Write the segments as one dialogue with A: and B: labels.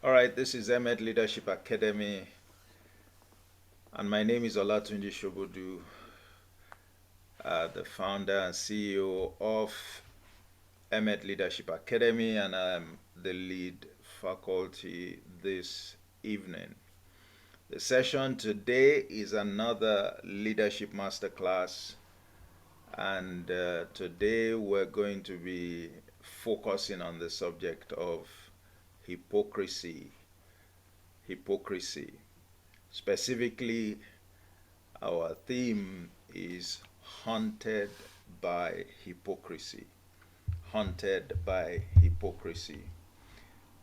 A: All right, this is Emet Leadership Academy, and my name is Olatunji Shobodu, the founder and CEO of Emet Leadership Academy, and I'm the lead faculty this evening. The session today is another leadership masterclass, and today we're going to be focusing on the subject of hypocrisy. Hypocrisy. Specifically, our theme is haunted by hypocrisy. Haunted by hypocrisy.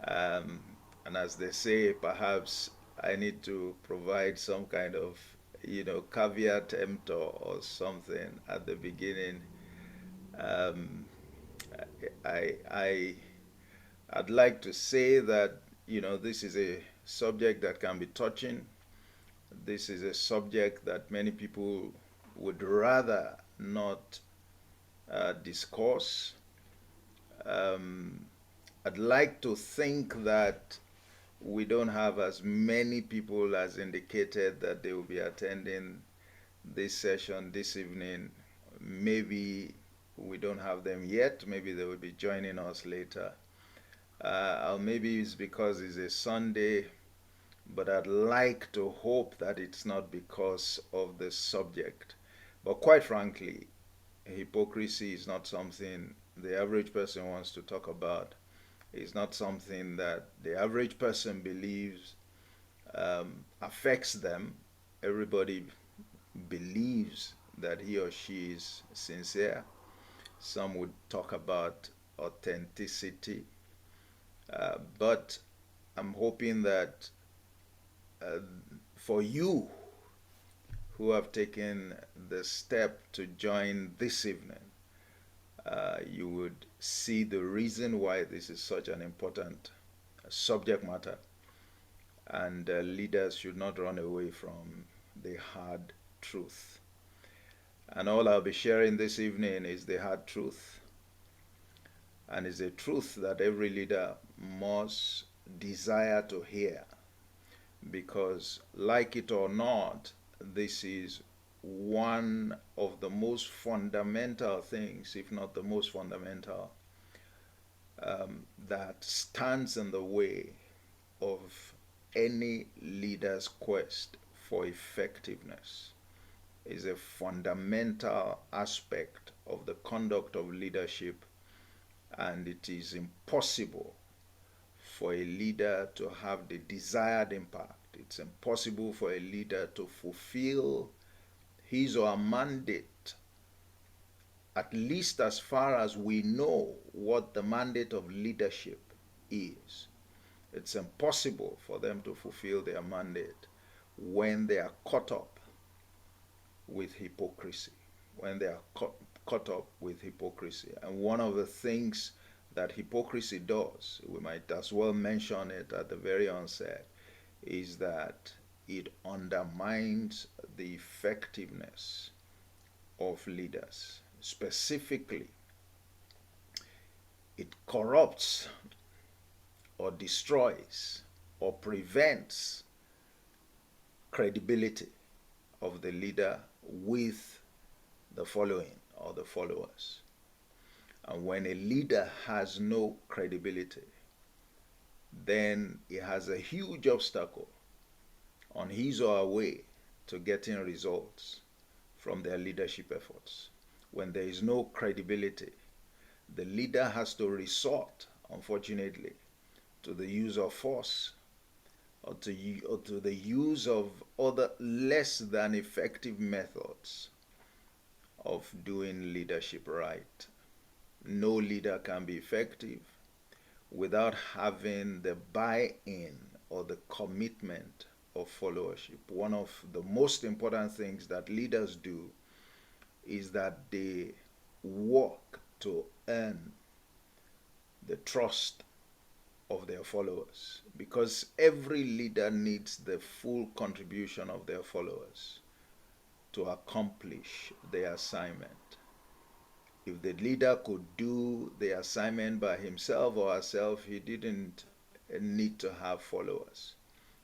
A: Um, and as they say, perhaps I need to provide some kind of, caveat emptor or something at the beginning. Um, I, I'd like to say that, this is a subject that can be touching. This is a subject that many people would rather not discuss. Um, I'd like to think that we don't have as many people as indicated that they will be attending this session this evening. Maybe we don't have them yet. Maybe they will be joining us later. Or maybe it's because it's a Sunday, but I'd like to hope that it's not because of the subject. But quite frankly, hypocrisy is not something the average person wants to talk about. It's not something that the average person believes affects them. Everybody believes that he or she is sincere. Some would talk about authenticity, but I'm hoping that uh, for you who have taken the step to join this evening, you would see the reason why this is such an important subject matter. And leaders should not run away from the hard truth. And all I'll be sharing this evening is the hard truth. And it's a truth that every leader must desire to hear. Because, like it or not, this is one of the most fundamental things, if not the most fundamental, that stands in the way of any leader's quest for effectiveness. Is a fundamental aspect of the conduct of leadership, and it is impossible for a leader to have the desired impact. It's impossible for a leader to fulfill his or her mandate, at least as far as we know what the mandate of leadership is. It's impossible for them to fulfill their mandate when they are caught up with hypocrisy, when they are caught up with hypocrisy. And one of the things that hypocrisy does, we might as well mention it at the very onset, is that it undermines the effectiveness of leaders. Specifically, it corrupts or destroys or prevents credibility of the leader with the following or the followers. And when a leader has no credibility, then he has a huge obstacle on his or her way to getting results from their leadership efforts. When there is no credibility, the leader has to resort, unfortunately, to the use of force or to the use of other less than effective methods of doing leadership right. No leader can be effective without having the buy-in or the commitment of followership. One of the most important things that leaders do is that they work to earn the trust of their followers, because every leader needs the full contribution of their followers to accomplish their assignment. If the leader could do the assignment by himself or herself, he didn't need to have followers.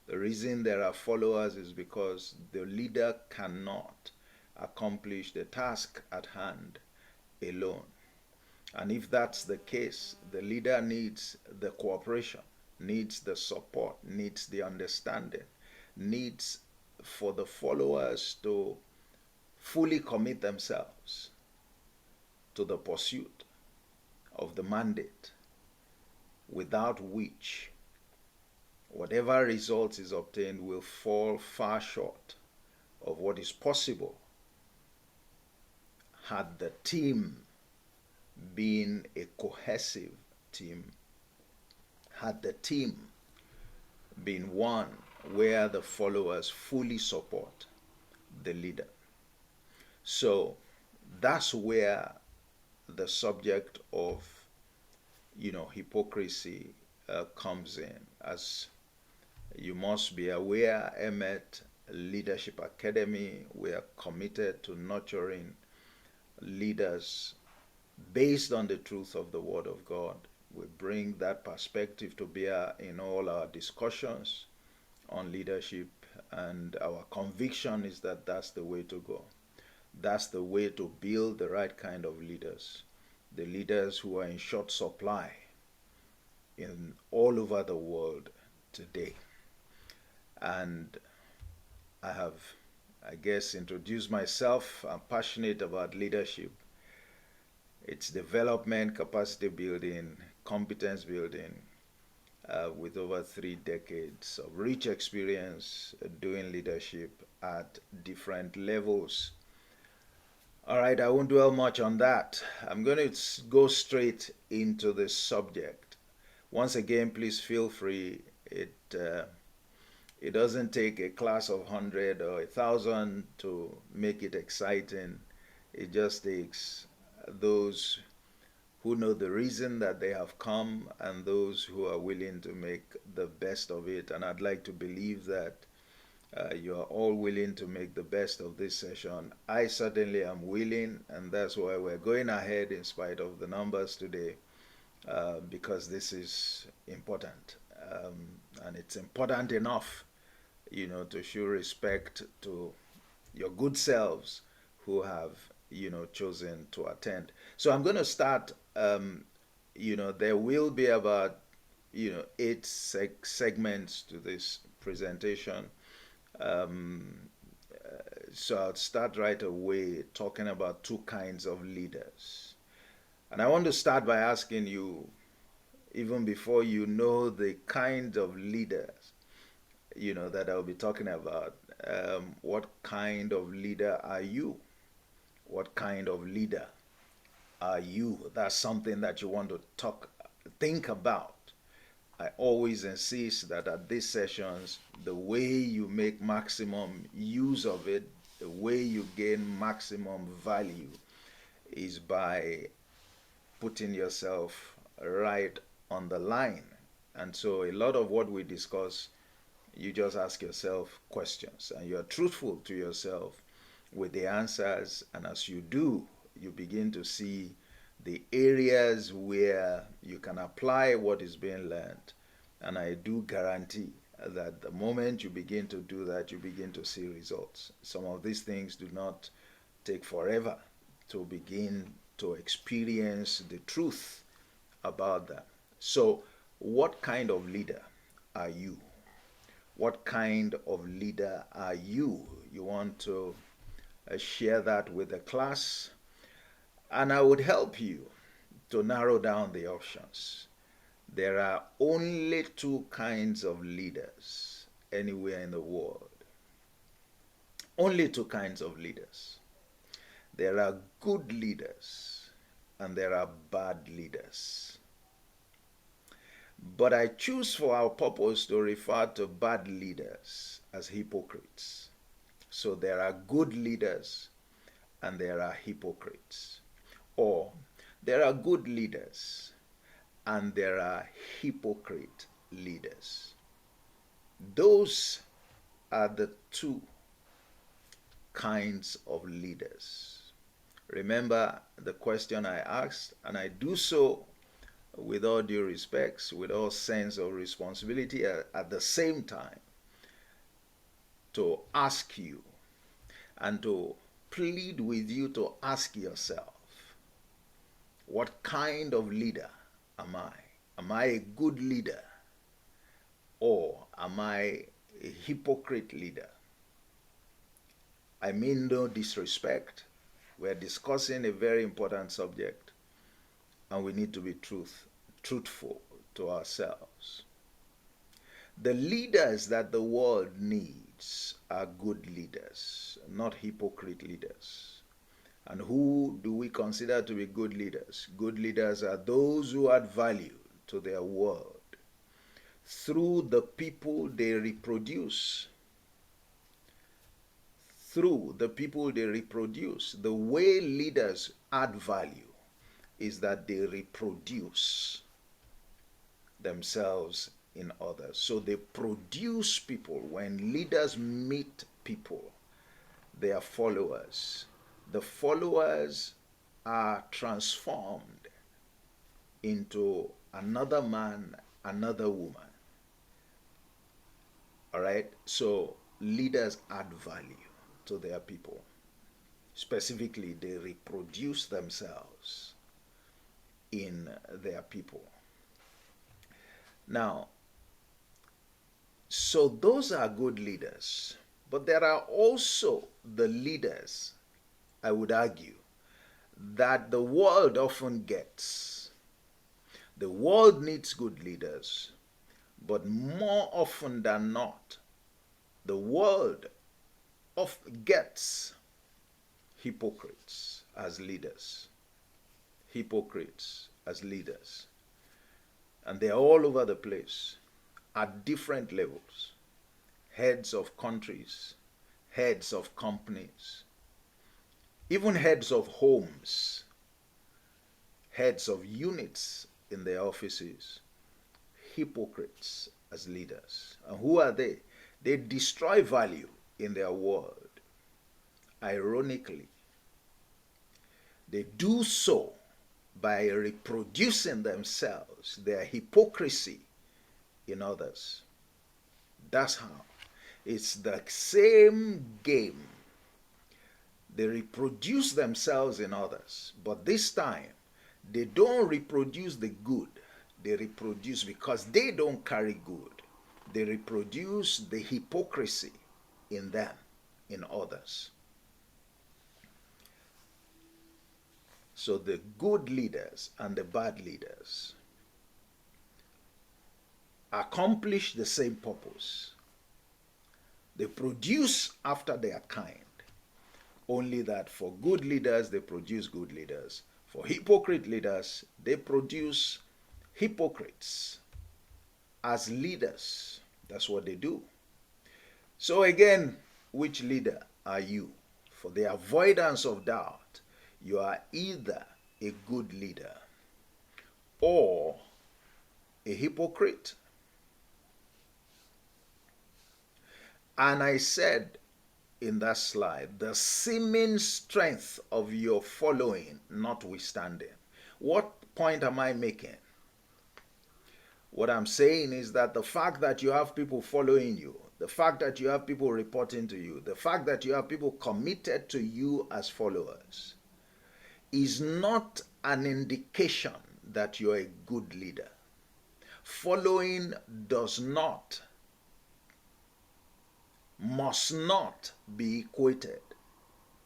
A: The reason there are followers is because the leader cannot accomplish the task at hand alone. And if that's the case, the leader needs the cooperation, needs the support, needs the understanding, needs for the followers to fully commit themselves to the pursuit of the mandate, without which whatever result is obtained will fall far short of what is possible had the team been a cohesive team, had the team been one where the followers fully support the leader. So that's where the subject of, hypocrisy comes in. As you must be aware, Emmet Leadership Academy, we are committed to nurturing leaders based on the truth of the Word of God. We bring that perspective to bear in all our discussions on leadership, and our conviction is that that's the way to go. That's the way to build the right kind of leaders, the leaders who are in short supply in all over the world today. And I have, I guess, introduced myself. I'm passionate about leadership, its development, capacity building, competence building, with over 3 decades of rich experience doing leadership at different levels. All right, I won't dwell much on that. I'm going to go straight into the subject. Once again, please feel free. It doesn't take a class of 100 or 1,000 to make it exciting. It just takes those who know the reason that they have come and those who are willing to make the best of it. And I'd like to believe that you are all willing to make the best of this session. I certainly am willing, and that's why we're going ahead in spite of the numbers today, because this is important. And it's important enough, to show respect to your good selves who have, chosen to attend. So I'm going to start, there will be about, 8 segments to this presentation. So I'll start right away talking about 2 kinds of leaders. And I want to start by asking you, even before you know the kind of leaders, that I'll be talking about, what kind of leader are you? What kind of leader are you? That's something that you want to think about. I always insist that at these sessions, the way you make maximum use of it, the way you gain maximum value is by putting yourself right on the line. And so a lot of what we discuss, you just ask yourself questions and you're truthful to yourself with the answers. And as you do, you begin to see the areas where you can apply what is being learned. And I do guarantee that the moment you begin to do that, you begin to see results. Some of these things do not take forever to begin to experience the truth about them. So, what kind of leader are you? What kind of leader are you? You want to share that with the class? And I would help you to narrow down the options. There are only 2 kinds of leaders anywhere in the world. Only 2 kinds of leaders. There are good leaders and there are bad leaders. But I choose for our purpose to refer to bad leaders as hypocrites. So there are good leaders and there are hypocrites. Or there are good leaders and there are hypocrite leaders. Those are the 2 kinds of leaders. Remember the question I asked, and I do so with all due respects, with all sense of responsibility, at the same time, to ask you and to plead with you to ask yourself, what kind of leader am I? Am I a good leader? Or am I a hypocrite leader? I mean no disrespect. We're discussing a very important subject, and we need to be truthful to ourselves. The leaders that the world needs are good leaders, not hypocrite leaders. And who do we consider to be good leaders? Good leaders are those who add value to their world through the people they reproduce. Through the people they reproduce. The way leaders add value is that they reproduce themselves in others. So they produce people. When leaders meet people, their followers, the followers are transformed into another man, another woman. All right? So leaders add value to their people. Specifically, they reproduce themselves in their people. Now, so those are good leaders. But there are also the leaders, I would argue, that the world often gets. The world needs good leaders, but more often than not, the world gets hypocrites as leaders. Hypocrites as leaders. And they're all over the place at different levels. Heads of countries, heads of companies, even heads of homes, heads of units in their offices. Hypocrites as leaders. And who are they? They destroy value in their world. Ironically, they do so by reproducing themselves, their hypocrisy in others. That's how. It's the same game. They reproduce themselves in others, but this time they don't reproduce the good. They reproduce, because they don't carry good, they reproduce the hypocrisy in them, in others. So the good leaders and the bad leaders accomplish the same purpose. They produce after their kind. Only that for good leaders, they produce good leaders. For hypocrite leaders, they produce hypocrites as leaders. That's what they do. So again, which leader are you? For the avoidance of doubt, you are either a good leader or a hypocrite. And I said in that slide, the seeming strength of your following notwithstanding. What point am I making? What I'm saying is that the fact that you have people following you, the fact that you have people reporting to you, the fact that you have people committed to you as followers is not an indication that you're a good leader. Following must not be equated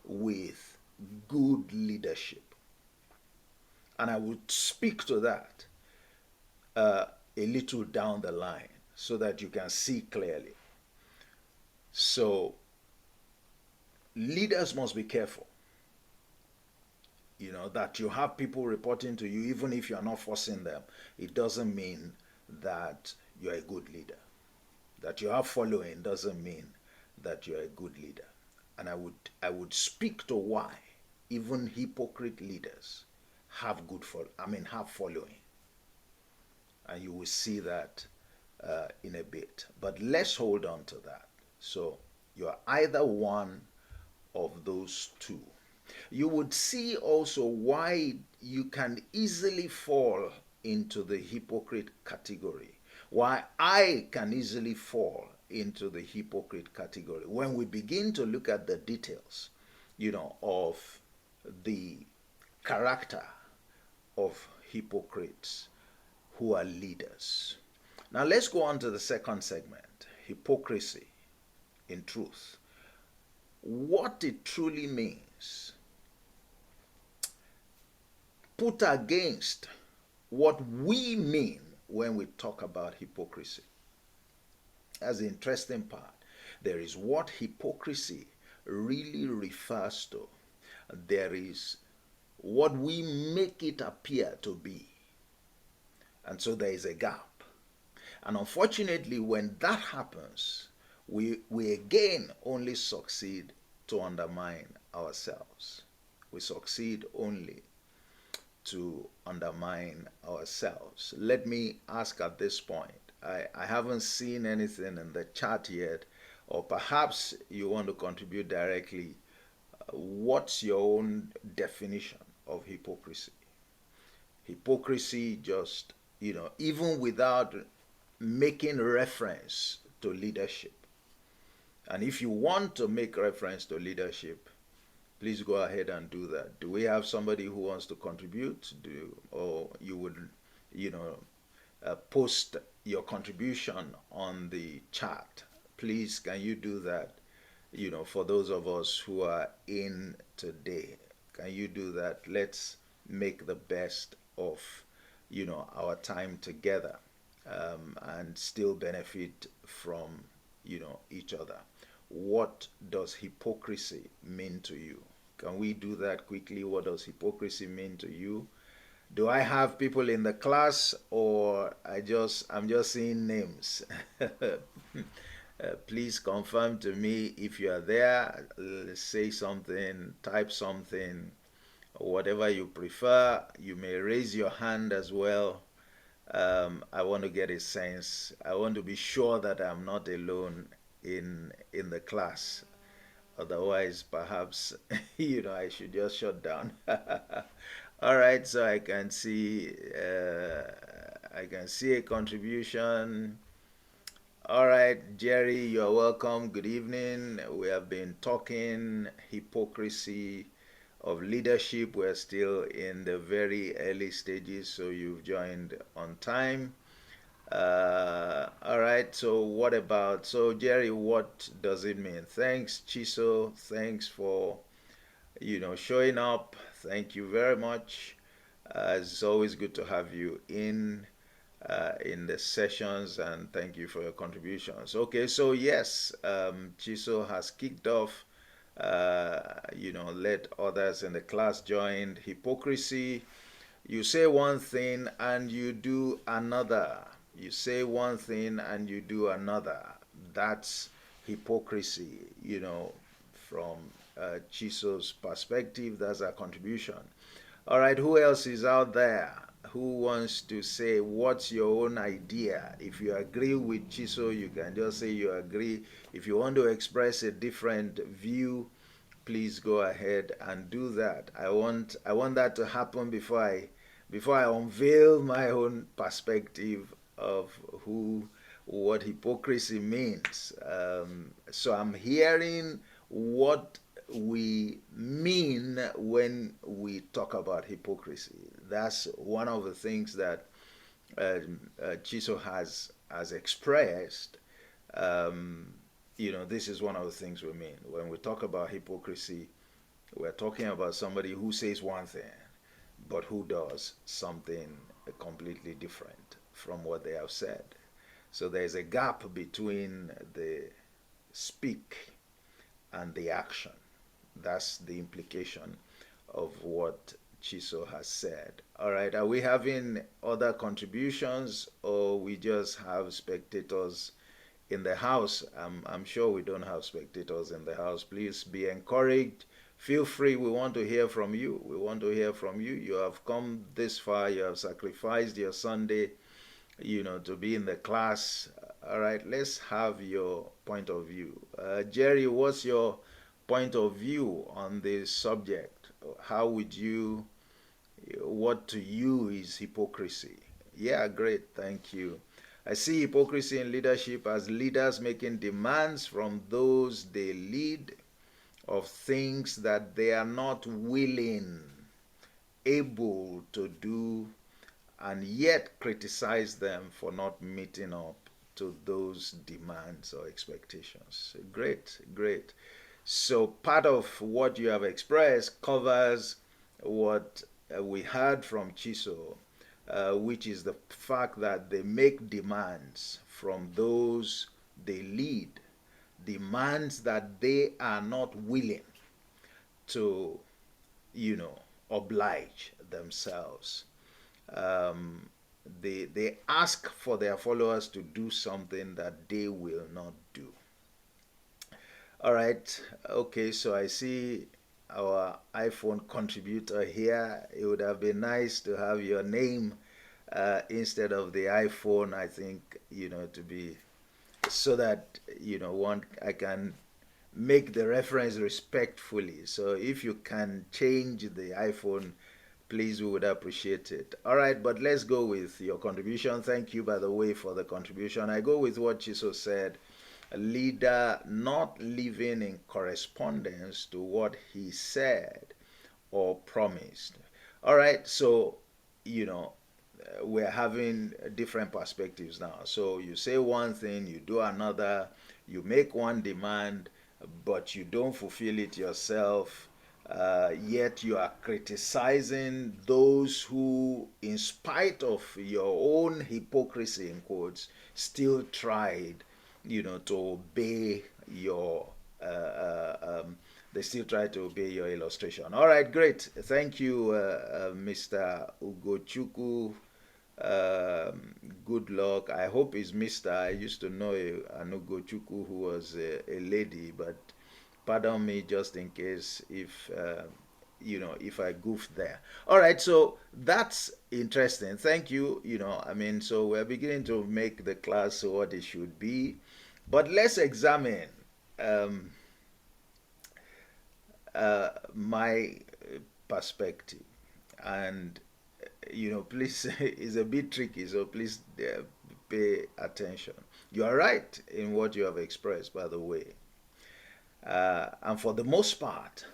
A: with good leadership. And I would speak to that a little down the line so that you can see clearly. So leaders must be careful, that you have people reporting to you. Even if you're not forcing them, it doesn't mean that you're a good leader. That you have following doesn't mean that you're a good leader. And I would speak to why even hypocrite leaders have following. And you will see that in a bit. But let's hold on to that. So you're either one of those two. You would see also why you can easily fall into the hypocrite category, why I can easily fall into the hypocrite category when we begin to look at the details, of the character of hypocrites who are leaders. Now let's go on to the second segment, hypocrisy in truth. What it truly means, put against what we mean when we talk about hypocrisy. That's the interesting part. There is what hypocrisy really refers to. There is what we make it appear to be. And so there is a gap. And unfortunately, when that happens, we again only succeed to undermine ourselves. We succeed only to undermine ourselves. Let me ask at this point, I haven't seen anything in the chat yet, or perhaps you want to contribute directly. What's your own definition of hypocrisy? Hypocrisy, just, even without making reference to leadership. And if you want to make reference to leadership, please go ahead and do that. Do we have somebody who wants to contribute? Or you would, post your contribution on the chat? Please, can you do that? For those of us who are in today, can you do that? Let's make the best of, our time together, and still benefit from, each other. What does hypocrisy mean to you? Can we do that quickly? What does hypocrisy mean to you? Do I have people in the class, or I'm just seeing names? Please confirm to me if you are there. Say something, type something, whatever you prefer. You may raise your hand as well. I want to get a sense. I want to be sure that I'm not alone in the class. Otherwise, perhaps, I should just shut down. All right, so I can see a contribution. All right, Jerry, you're welcome. Good evening. We have been talking hypocrisy of leadership. We're still in the very early stages, so you've joined on time. All right, so Jerry, what does it mean? Thanks, Chiso. Thanks for, showing up. Thank you very much. It's always good to have you in the sessions, and thank you for your contributions. Okay, so yes, Chiso has kicked off, let others in the class join. Hypocrisy, you say one thing and you do another. You say one thing and you do another. That's hypocrisy, from Chiso's perspective. That's our contribution. All right, who else is out there who wants to say what's your own idea? If you agree with Chiso, you can just say you agree. If you want to express a different view, please go ahead and do that. I want that to happen before I unveil my own perspective of what hypocrisy means. So I'm hearing what we mean when we talk about hypocrisy. That's one of the things that Chiso has expressed. This is one of the things we mean. When we talk about hypocrisy, we're talking about somebody who says one thing, but who does something completely different from what they have said. So there's a gap between the speak and the action. That's the implication of what Chiso has said. All right, are we having other contributions, or we just have spectators in the house? I'm sure we don't have spectators in the house. Please be encouraged. Feel free. We want to hear from you. We want to hear from you. You have come this far. You have sacrificed your Sunday, to be in the class. All right, let's have your point of view. Jerry, what's your point of view on this subject? What to you is hypocrisy? Yeah, great. Thank you. I see hypocrisy in leadership as leaders making demands from those they lead of things that they are not willing, able to do, and yet criticize them for not meeting up to those demands or expectations. Great, great. So part of what you have expressed covers what we heard from Chiso, which is the fact that they make demands from those they lead, demands that they are not willing to, you know, oblige themselves. Um, they ask for their followers to do something that they will not do. All right. Okay, so I see our iPhone contributor here. It would have been nice to have your name instead of the iPhone, I think, to be so that, one I can make the reference respectfully. So if you can change the iPhone, please, we would appreciate it. All right, but let's go with your contribution. Thank you, by the way, for the contribution. I go with what Chiso said. A leader not living in correspondence to what he said or promised. All right, so, we're having different perspectives now. So you say one thing, you do another, you make one demand, but you don't fulfill it yourself. Yet you are criticizing those who, in spite of your own hypocrisy, in quotes, still tried, to obey your they still try to obey your illustration. All right, great. Thank you, Mr. Ugochukwu. Good luck. I hope it's Mr. I used to know an Ugochukwu who was a lady, but pardon me just in case if if I goofed there. All right, so that's interesting. Thank you. So we're beginning to make the class what it should be, but let's examine my perspective, and please, it's a bit tricky, so please pay attention. You are right in what you have expressed, by the way, and for the most part,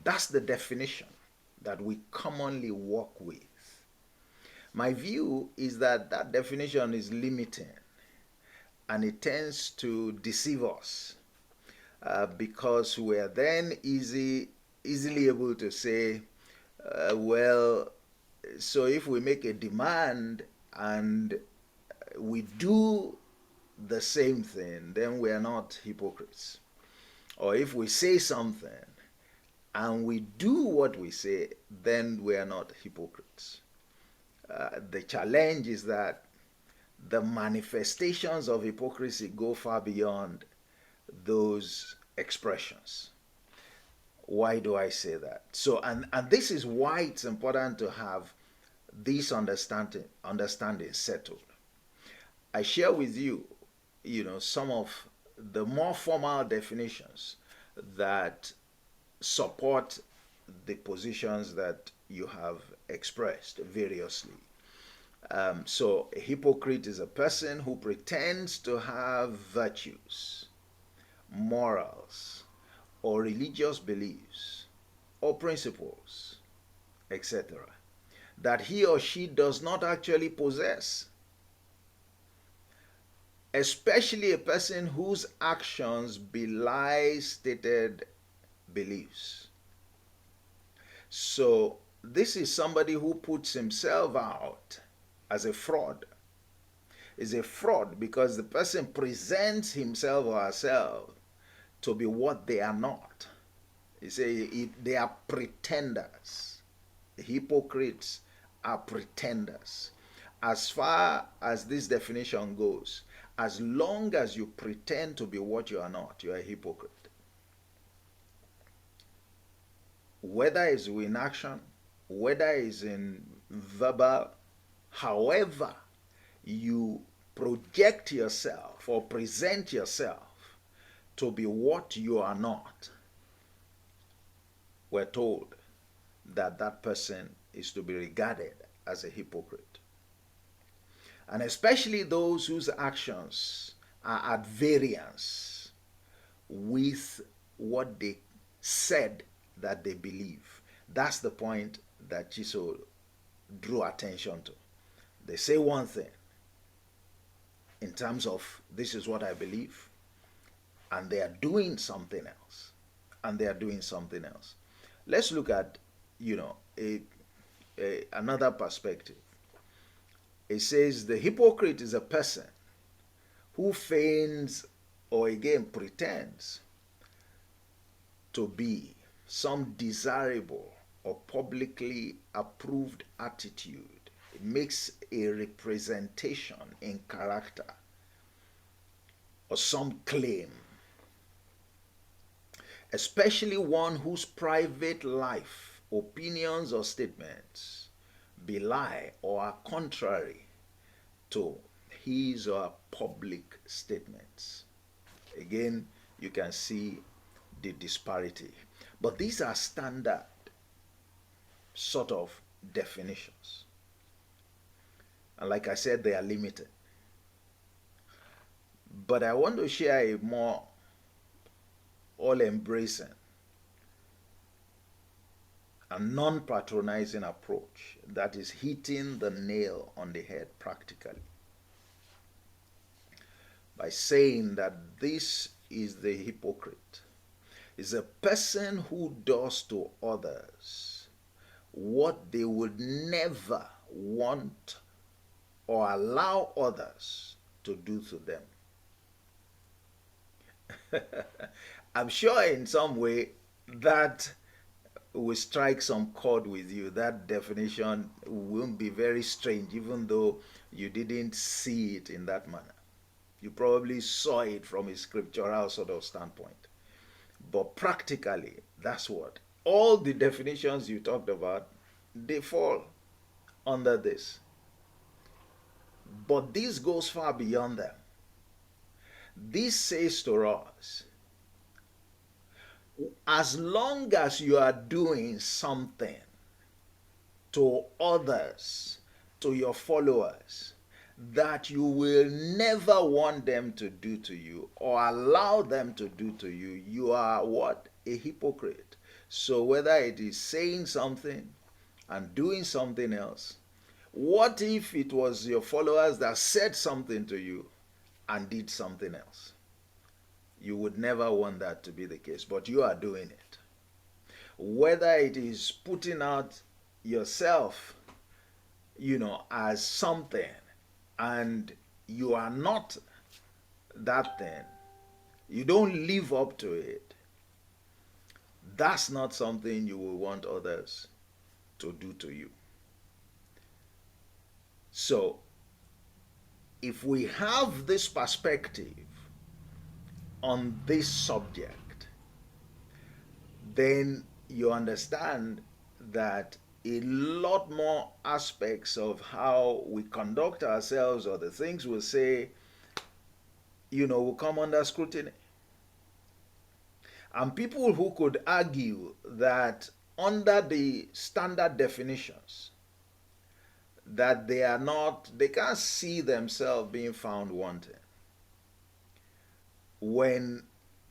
A: that's the definition that we commonly work with. My view is that that definition is limiting, and it tends to deceive us because we're then easily able to say, well, so if we make a demand and we do the same thing, then we are not hypocrites. Or if we say something and we do what we say, then we are not hypocrites. The challenge is that the manifestations of hypocrisy go far beyond those expressions. Why do I say that? So, and this is why it's important to have this understanding settled. I share with you, some of the more formal definitions that support the positions that you have expressed variously. So a hypocrite is a person who pretends to have virtues, morals, or religious beliefs, or principles, etc., that he or she does not actually possess. Especially a person whose actions belie stated beliefs. So this is somebody who puts himself out as a fraud. Is a fraud because the person presents himself or herself to be what they are not. You say they are pretenders. Hypocrites are pretenders. As far as this definition goes, as long as you pretend to be what you are not, you are a hypocrite. Whether it's in action, whether it's in verbal, however you project yourself or present yourself to be what you are not, we're told that that person is to be regarded as a hypocrite. and especially those whose actions are at variance with what they said that they believe. That's the point that Chiso drew attention to. They say one thing in terms of this is what I believe, and they are doing something else. And they are doing something else. Let's look at, another perspective. It says the hypocrite is a person who feigns or again pretends to be some desirable or publicly approved attitude. It makes a representation in character or some claim, especially one whose private life, opinions, or statements belie or are contrary to his or her public statements. Again, you can see the disparity. But these are standard sort of definitions. And like I said, they are limited. But I want to share a more all-embracing and non-patronizing approach that is hitting the nail on the head practically by saying that this is the hypocrite. Is a person who does to others what they would never want or allow others to do to them. I'm sure in some way that will strike some chord with you. That definition won't be very strange, even though you didn't see it in that manner. You probably saw it from a scriptural sort of standpoint. But practically, that's what. All the definitions you talked about, they fall under this. But this goes far beyond them. This says to us, as long as you are doing something to others, to your followers, that you will never want them to do to you or allow them to do to you, you are what? A hypocrite. So whether it is saying something and doing something else, what if it was your followers that said something to you and did something else? You would never want that to be the case, but you are doing it. Whether it is putting out yourself, as something, and you are not that thing, you don't live up to it, that's not something you will want others to do to you. So, if we have this perspective on this subject, then you understand that a lot more aspects of how we conduct ourselves or the things we say, will come under scrutiny. And people who could argue that under the standard definitions, that they can't see themselves being found wanting. When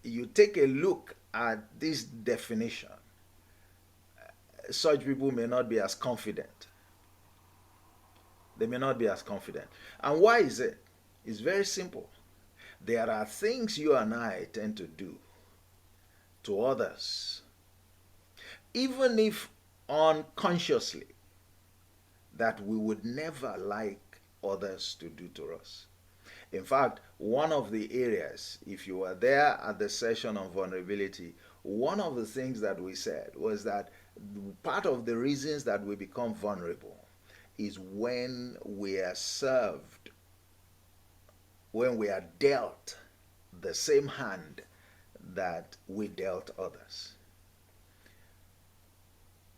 A: you take a look at this definition, such people may not be as confident. They may not be as confident. And why is it? It's very simple. There are things you and I tend to do to others, even if unconsciously, that we would never like others to do to us. In fact, one of the areas, if you were there at the session on vulnerability, one of the things that we said was that part of the reasons that we become vulnerable is when we are served, when we are dealt the same hand that we dealt others.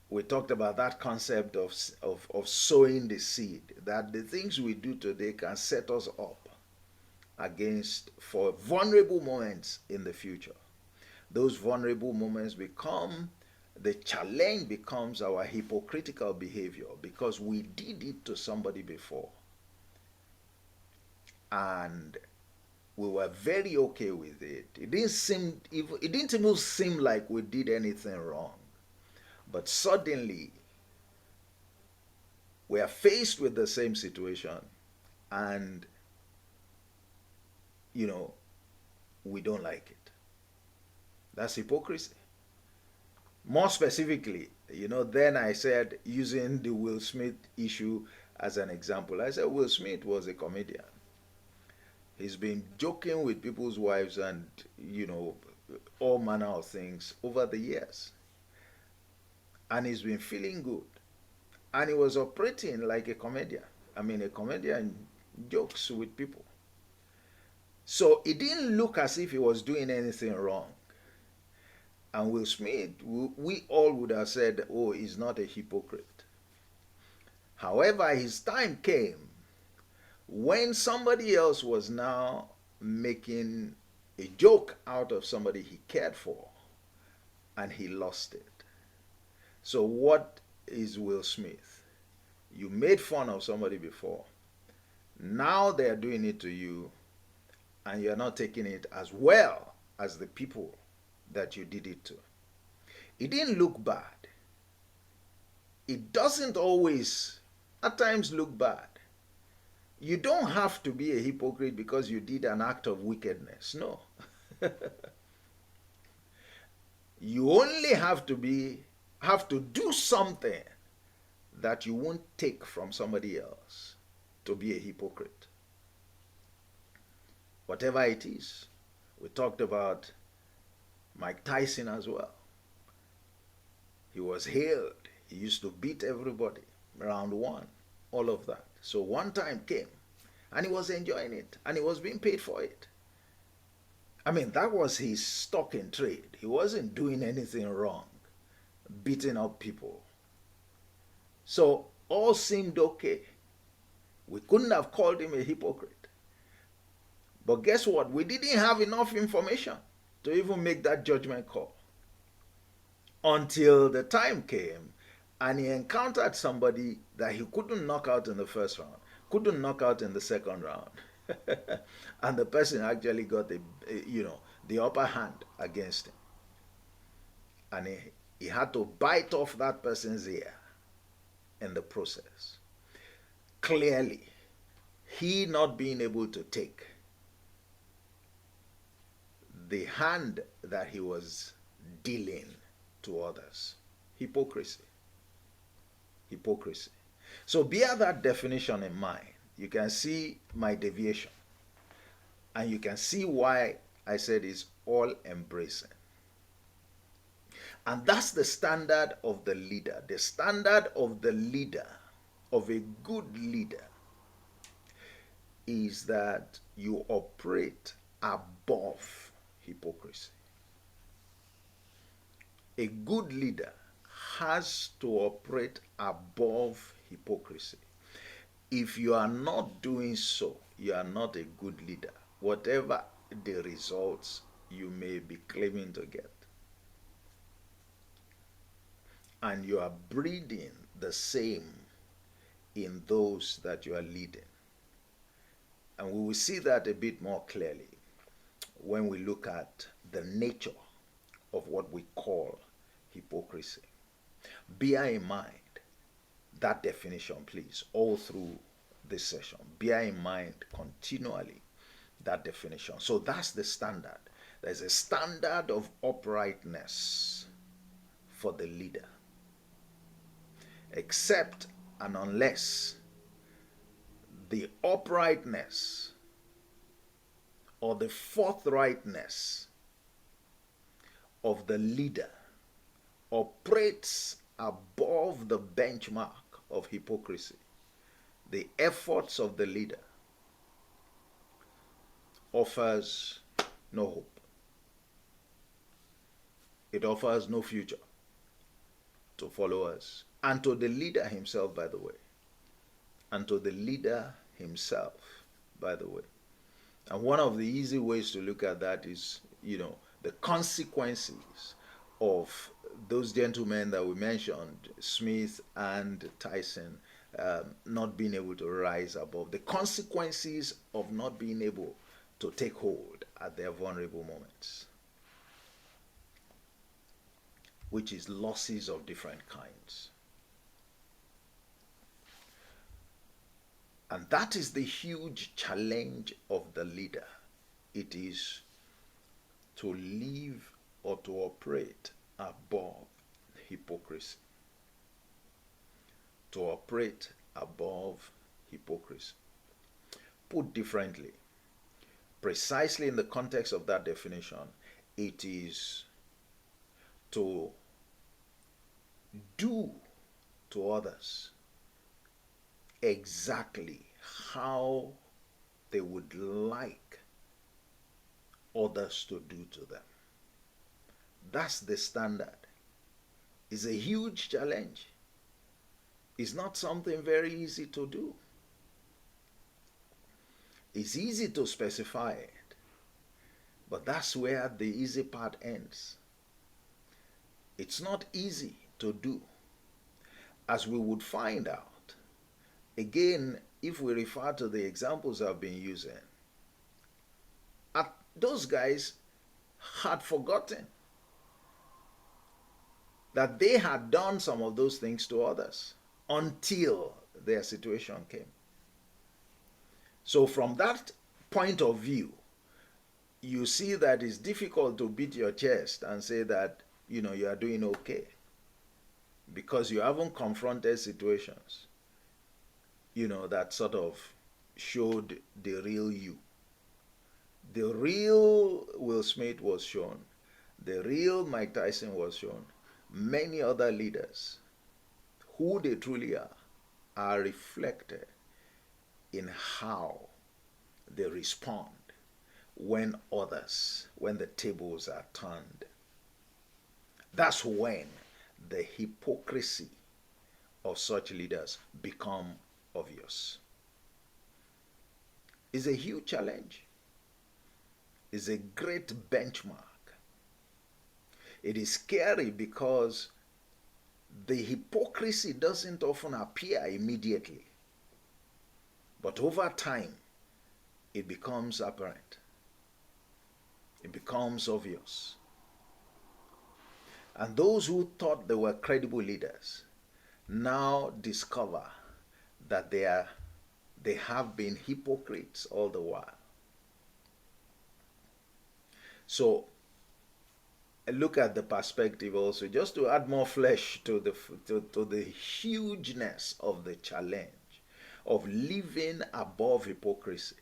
A: We talked about that concept of sowing the seed, that the things we do today can set us up for vulnerable moments in the future. Those vulnerable moments the challenge becomes our hypocritical behavior because we did it to somebody before. and we were very okay with it. It didn't even seem like we did anything wrong. But suddenly, we are faced with the same situation, and you know, we don't like it. That's hypocrisy. More specifically, then I said, using the Will Smith issue as an example, I said Will Smith was a comedian. He's been joking with people's wives and, all manner of things over the years. And he's been feeling good. And he was operating like a comedian. I mean, a comedian jokes with people. So it didn't look as if he was doing anything wrong. And Will Smith, we all would have said, oh, he's not a hypocrite. However, his time came when somebody else was now making a joke out of somebody he cared for, and he lost it. So what is Will Smith? You made fun of somebody before. Now they're doing it to you, and you're not taking it as well as the people that you did it to. It didn't look bad. It doesn't always, at times, look bad. You don't have to be a hypocrite because you did an act of wickedness. No. You only have to do something that you won't take from somebody else to be a hypocrite. Whatever it is. We talked about Mike Tyson as well. He was hailed. He used to beat everybody. Round one. All of that. So one time came, and he was enjoying it, and he was being paid for it. I mean, that was his stock in trade. He wasn't doing anything wrong, beating up people. So all seemed okay. We couldn't have called him a hypocrite. But guess what? We didn't have enough information to even make that judgment call. Until the time came and he encountered somebody that he couldn't knock out in the first round, couldn't knock out in the second round. And the person actually got the upper hand against him. And he had to bite off that person's ear in the process. Clearly, he not being able to take the hand that he was dealing to others. Hypocrisy. Hypocrisy. So bear that definition in mind. You can see my deviation. And you can see why I said it's all embracing. And that's the standard of the leader. The standard of the leader, of a good leader, is that you operate above hypocrisy. A good leader has to operate above hypocrisy. If you are not doing so, you are not a good leader, whatever the results you may be claiming to get. And you are breeding the same in those that you are leading. And we will see that a bit more clearly when we look at the nature of what we call hypocrisy. Bear in mind that definition, please, all through this session. Bear in mind continually that definition. So that's the standard. There's a standard of uprightness for the leader. Except and unless the uprightness or the forthrightness of the leader operates above the benchmark of hypocrisy, the efforts of the leader offers no hope. It offers no future to followers and to the leader himself, by the way. And to the leader himself, by the way. And one of the easy ways to look at that is, the consequences of those gentlemen that we mentioned, Smith and Tyson, not being able to rise above, the consequences of not being able to take hold at their vulnerable moments, which is losses of different kinds. And that is the huge challenge of the leader. It is to live or to operate above hypocrisy. To operate above hypocrisy. Put differently, precisely in the context of that definition, it is to do to others exactly how they would like others to do to them. That's the standard. It's a huge challenge. It's not something very easy to do. It's easy to specify it, but that's where the easy part ends. It's not easy to do, as we would find out. Again, if we refer to the examples I've been using, those guys had forgotten that they had done some of those things to others until their situation came. So from that point of view, you see that it's difficult to beat your chest and say that, you are doing okay, because you haven't confronted situations, that sort of showed the real you. The real Will Smith was shown. The real Mike Tyson was shown. Many other leaders, who they truly are reflected in how they respond when the tables are turned. That's when the hypocrisy of such leaders become obvious. It's a huge challenge. It's a great benchmark. It is scary because the hypocrisy doesn't often appear immediately, but over time it becomes apparent. It becomes obvious. And those who thought they were credible leaders now discover that they have been hypocrites all the while. So look at the perspective also, just to add more flesh to the hugeness of the challenge of living above hypocrisy.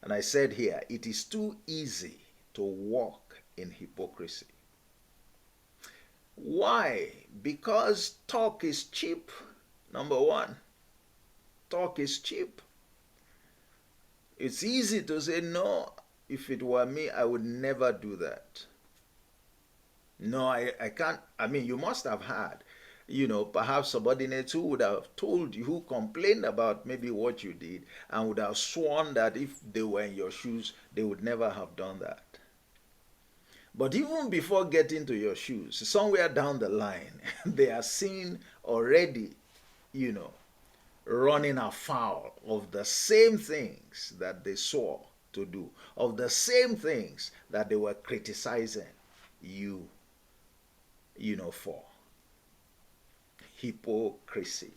A: And I said here, it is too easy to walk in hypocrisy. Why? Because talk is cheap. Number one, talk is cheap. It's easy to say, no, if it were me, I would never do that. No, I can't. I mean, you must have had, perhaps subordinates who would have told you, who complained about maybe what you did, and would have sworn that if they were in your shoes, they would never have done that. But even before getting to your shoes, somewhere down the line, they are seen already, running afoul of the same things that they swore to do, of the same things that they were criticizing you, for. Hypocrisy.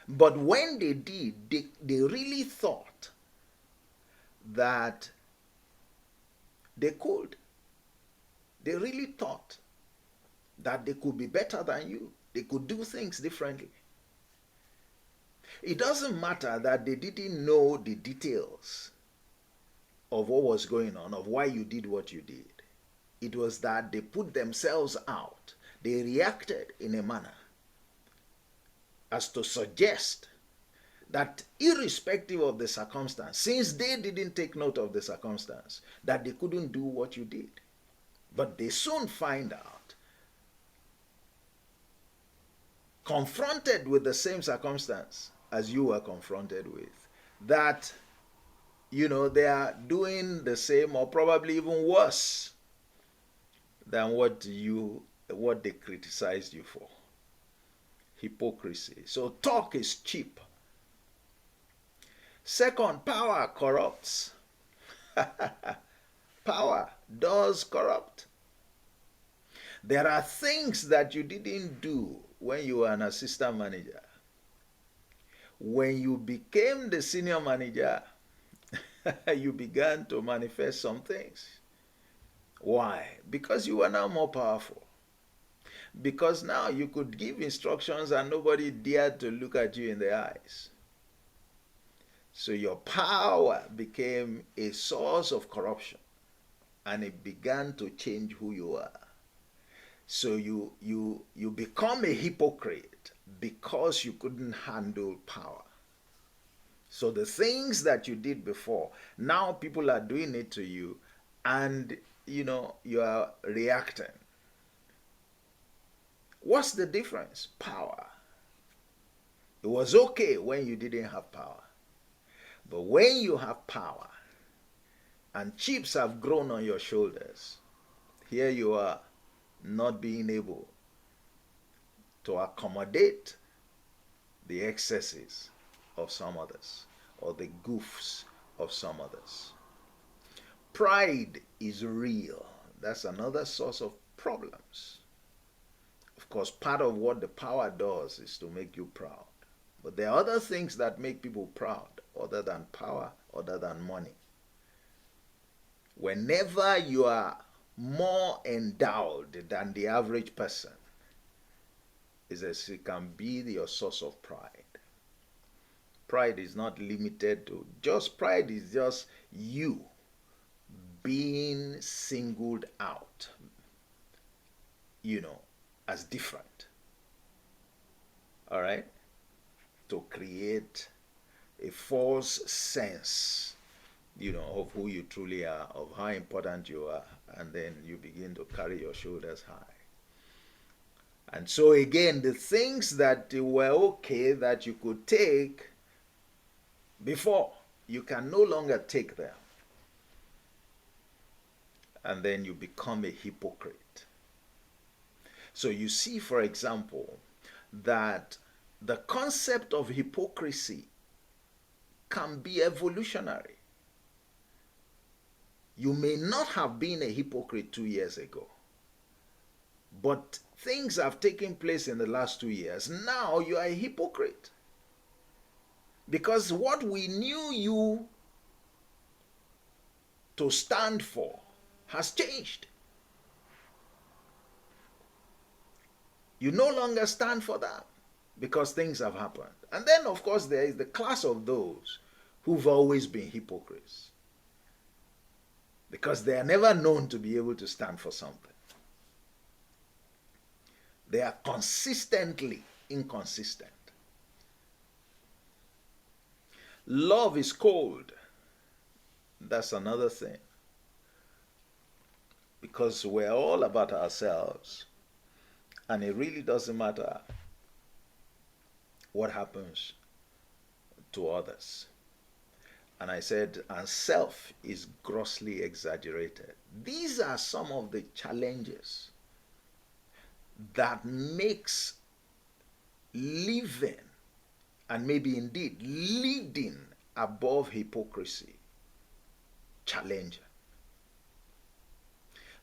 A: But when they did, they really thought that they could. They really thought that they could be better than you. They could do things differently. It doesn't matter that they didn't know the details of what was going on, of why you did what you did. It was that they put themselves out. They reacted in a manner as to suggest that irrespective of the circumstance, since they didn't take note of the circumstance, that they couldn't do what you did. But they soon find out, confronted with the same circumstance as you were confronted with, that, they are doing the same or probably even worse than what they criticized you for. hypocrisy. So talk is cheap. Second, power corrupts. Power does corrupt. There are things that you didn't do when you were an assistant manager. When you became the senior manager, you began to manifest some things. Why? Because you were now more powerful. Because now you could give instructions and nobody dared to look at you in the eyes. So your power became a source of corruption, and it began to change who you are. So you become a hypocrite because you couldn't handle power. So the things that you did before, now people are doing it to you, and you are reacting. What's the difference? Power. It was okay when you didn't have power. But when you have power and chips have grown on your shoulders, here you are, not being able to accommodate the excesses of some others or the goofs of some others. Pride is real. That's another source of problems. Of course, part of what the power does is to make you proud. But there are other things that make people proud other than power, other than money. Whenever you are more endowed than the average person, it can be your source of pride. Pride is not limited to pride is just you being singled out, as different. All right? To create a false sense, of who you truly are, of how important you are, and then you begin to carry your shoulders high. And so again, the things that were okay that you could take before, you can no longer take them. And then you become a hypocrite. So you see, for example, that the concept of hypocrisy can be evolutionary. You may not have been a hypocrite 2 years ago, but things have taken place in the last 2 years. Now you are a hypocrite. Because what we knew you to stand for has changed. You no longer stand for that because things have happened. And then, of course, there is the class of those who've always been hypocrites, because they are never known to be able to stand for something. They are consistently inconsistent. Love is cold. That's another thing. Because we're all about ourselves, and it really doesn't matter what happens to others. And I said, and self is grossly exaggerated. These are some of the challenges that makes living, and maybe indeed leading above hypocrisy, challenging.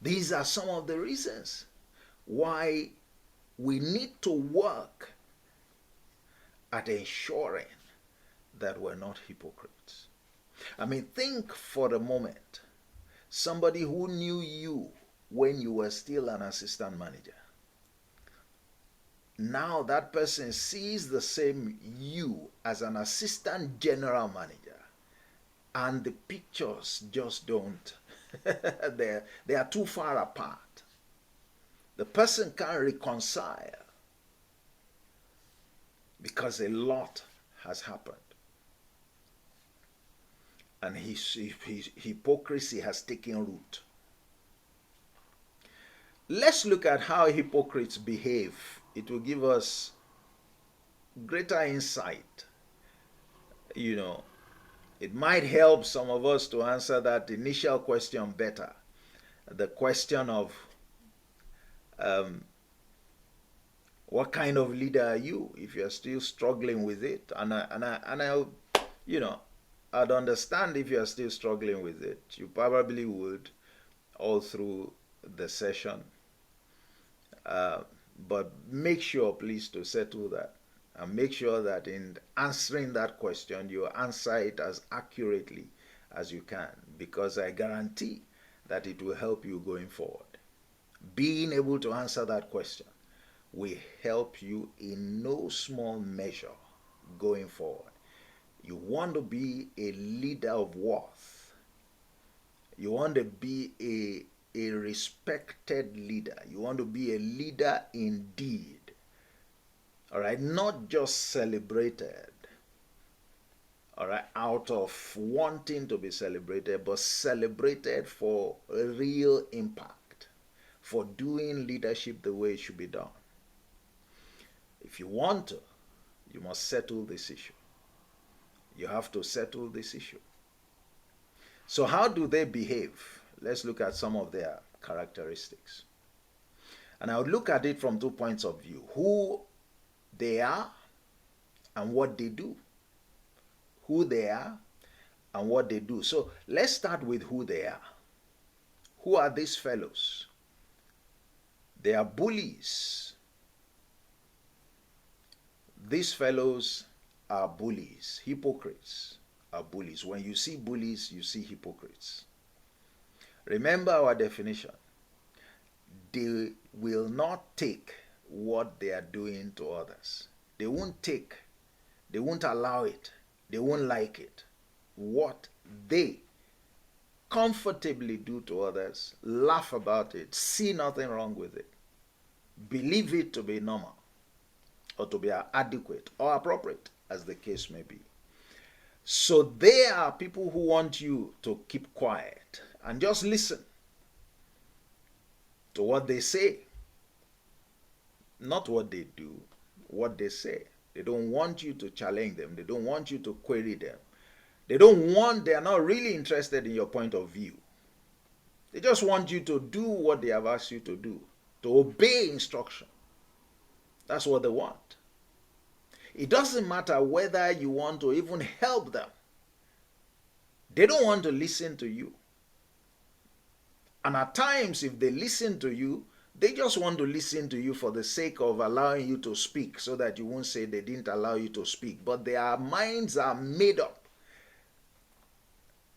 A: These are some of the reasons why we need to work at ensuring that we're not hypocrites. I mean, think for a moment, somebody who knew you when you were still an assistant manager. Now that person sees the same you as an assistant general manager, and the pictures just don't, they are too far apart. The person can't reconcile because a lot has happened. And his hypocrisy has taken root. Let's look at how hypocrites behave. It will give us greater insight. It might help some of us to answer that initial question better. The question of What kind of leader are you if you're still struggling with it? And I, you know, I'd understand if you're still struggling with it. You probably would all through the session. Uh, but make sure, please, to settle that. And make sure that in answering that question, you answer it as accurately as you can, because I guarantee that it will help you going forward. Being able to answer that question will help you in no small measure going forward. You want to be a leader of worth. You want to be a respected leader. You want to be a leader indeed. All right, not just celebrated. All right, out of wanting to be celebrated, but celebrated for a real impact, for doing leadership the way it should be done. If you want to, you must settle this issue. You have to settle this issue. So how do they behave? Let's look at some of their characteristics. And I would look at it from 2 points of view: who they are and what they do. Who they are and what they do. So let's start with who they are. Who are these fellows? They are bullies. These fellows are bullies. Hypocrites are bullies. When you see bullies, you see hypocrites. Remember our definition. They will not take what they are doing to others. They won't take, they won't allow it, they won't like it. What they comfortably do to others, laugh about it, see nothing wrong with it, believe it to be normal, or to be adequate or appropriate, as the case may be. So they are people who want you to keep quiet and just listen to what they say, not what they do, what they say. They don't want you to challenge them. They don't want you to query them. They are not really interested in your point of view. They just want you to do what they have asked you to do, to obey instruction. That's what they want. It doesn't matter whether you want to even help them. They don't want to listen to you. And at times, if they listen to you, they just want to listen to you for the sake of allowing you to speak, so that you won't say they didn't allow you to speak. But their minds are made up,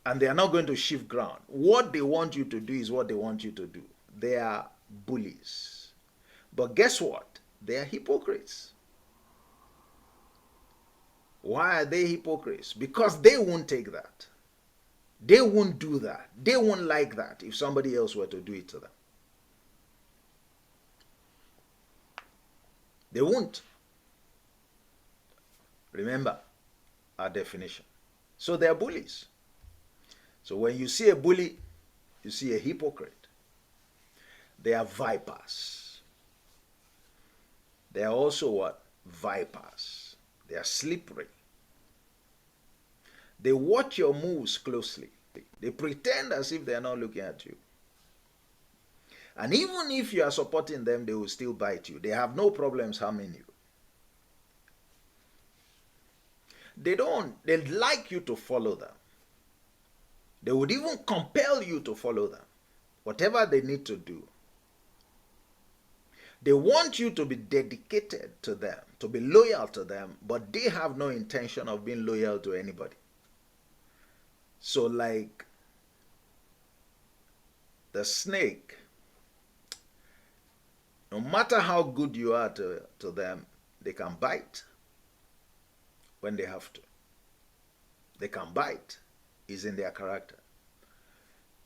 A: and they are not going to shift ground. What they want you to do is what they want you to do. They are bullies. But guess what? They are hypocrites. Why are they hypocrites? Because they won't take that. They won't do that. They won't like that if somebody else were to do it to them. They won't. Remember our definition. So they are bullies. So when you see a bully, you see a hypocrite. They are vipers. They are also what? Vipers. They are slippery. They watch your moves closely. They pretend as if they are not looking at you. And even if you are supporting them, they will still bite you. They have no problems harming you. They'd like you to follow them. They would even compel you to follow them, whatever they need to do. They want you to be dedicated to them, to be loyal to them, but they have no intention of being loyal to anybody. So like the snake, no matter how good you are to them, they can bite when they have to. They can bite. It's in their character.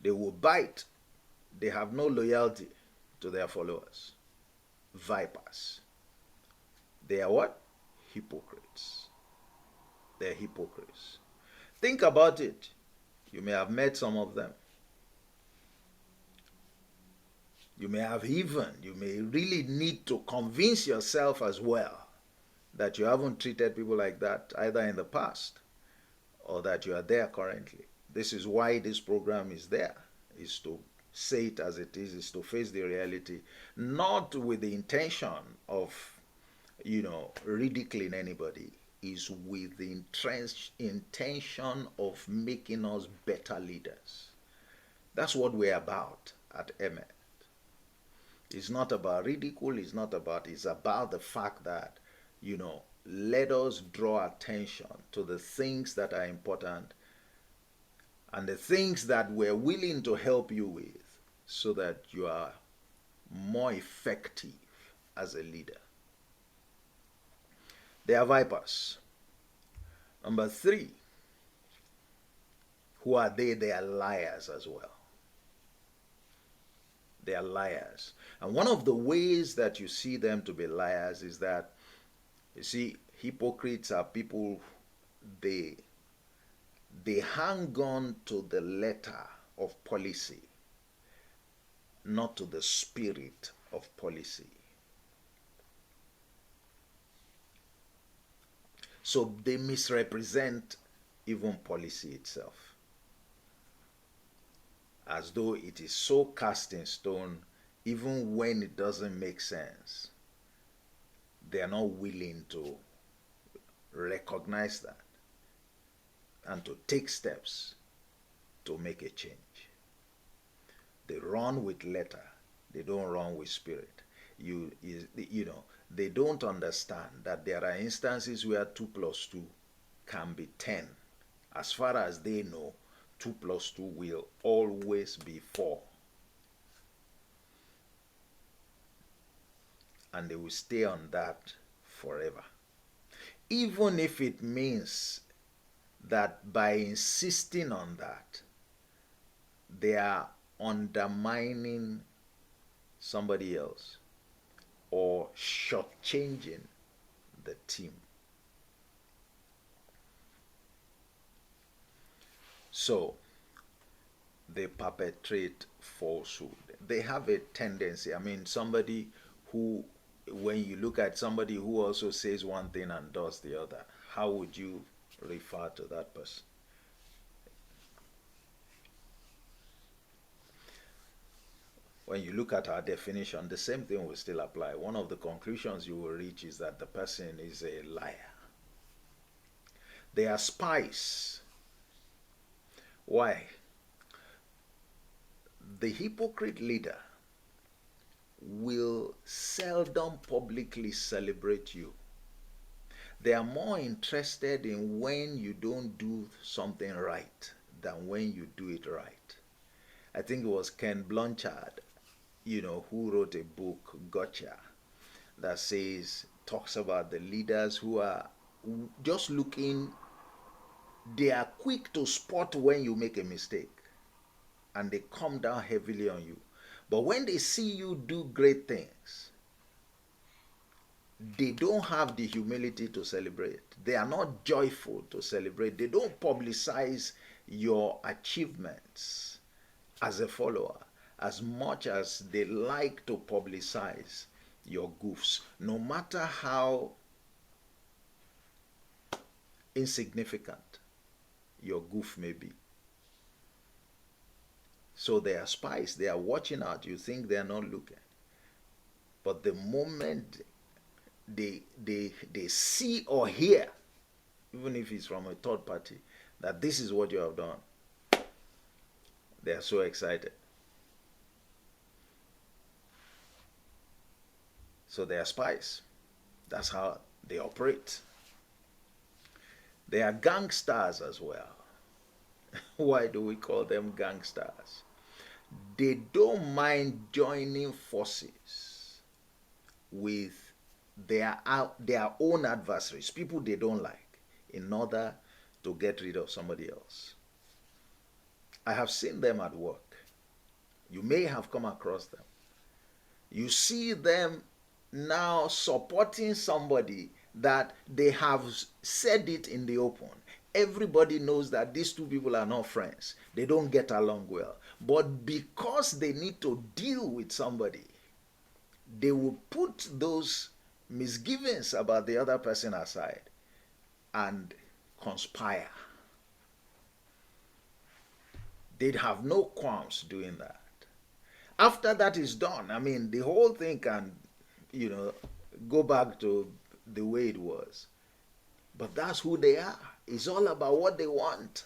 A: They will bite. They have no loyalty to their followers. Vipers. They are what? Hypocrites. They're hypocrites. Think about it. You may have met some of them. You may really need to convince yourself as well that you haven't treated people like that either in the past or that you are there currently. This is why this program is there, is to say it as it is to face the reality, not with the intention of ridiculing anybody is with the intention of making us better leaders. That's what we're about at Emet. It's not about ridicule, it's about the fact that, let us draw attention to the things that are important and the things that we're willing to help you with so that you are more effective as a leader. They are vipers. Number 3, who are they? They are liars as well. They are liars. And one of the ways that you see them to be liars is that, you see, hypocrites are people, they hang on to the letter of policy, not to the spirit of policy. So they misrepresent even policy itself, as though it is so cast in stone, even when it doesn't make sense. They are not willing to recognize that and to take steps to make a change. They run with letter, they don't run with spirit. They don't understand that there are instances where 2 plus 2 can be 10. As far as they know, 2 plus 2 will always be 4. And they will stay on that forever. Even if it means that by insisting on that, they are undermining somebody else or shortchanging the team. So they perpetrate falsehood. They have a tendency, somebody who, when you look at somebody who also says one thing and does the other, how would you refer to that person? When you look at our definition, the same thing will still apply. One of the conclusions you will reach is that the person is a liar. They are spies. Why? The hypocrite leader will seldom publicly celebrate you. They are more interested in when you don't do something right than when you do it right. I think it was Ken Blanchard, who wrote a book, Gotcha, that talks about the leaders who are just looking, they are quick to spot when you make a mistake and they come down heavily on you. But when they see you do great things, they don't have the humility to celebrate. They are not joyful to celebrate. They don't publicize your achievements as a follower as much as they like to publicize your goofs, no matter how insignificant your goof may be. So they are spies. They are watching out. You think they are not looking. But the moment they see or hear, even if it's from a third party, that this is what you have done, they are so excited. So they are spies. That's how they operate. They are gangsters as well. Why do we call them gangsters? They don't mind joining forces with their own adversaries, people they don't like, in order to get rid of somebody else. I have seen them at work. You may have come across them. You see them now supporting somebody that they have said it in the open. Everybody knows that these two people are not friends. They don't get along well. But because they need to deal with somebody, they will put those misgivings about the other person aside and conspire. They'd have no qualms doing that. After that is done, the whole thing can, go back to the way it was. But that's who they are. It's all about what they want.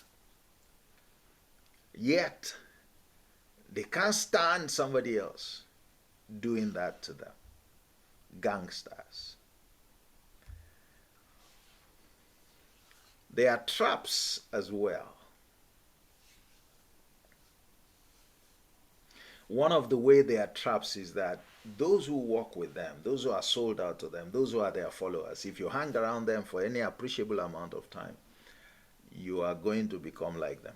A: Yet, they can't stand somebody else doing that to them. Gangsters. They are traps as well. One of the way they are traps is that those who walk with them, those who are sold out to them, those who are their followers, if you hang around them for any appreciable amount of time, you are going to become like them.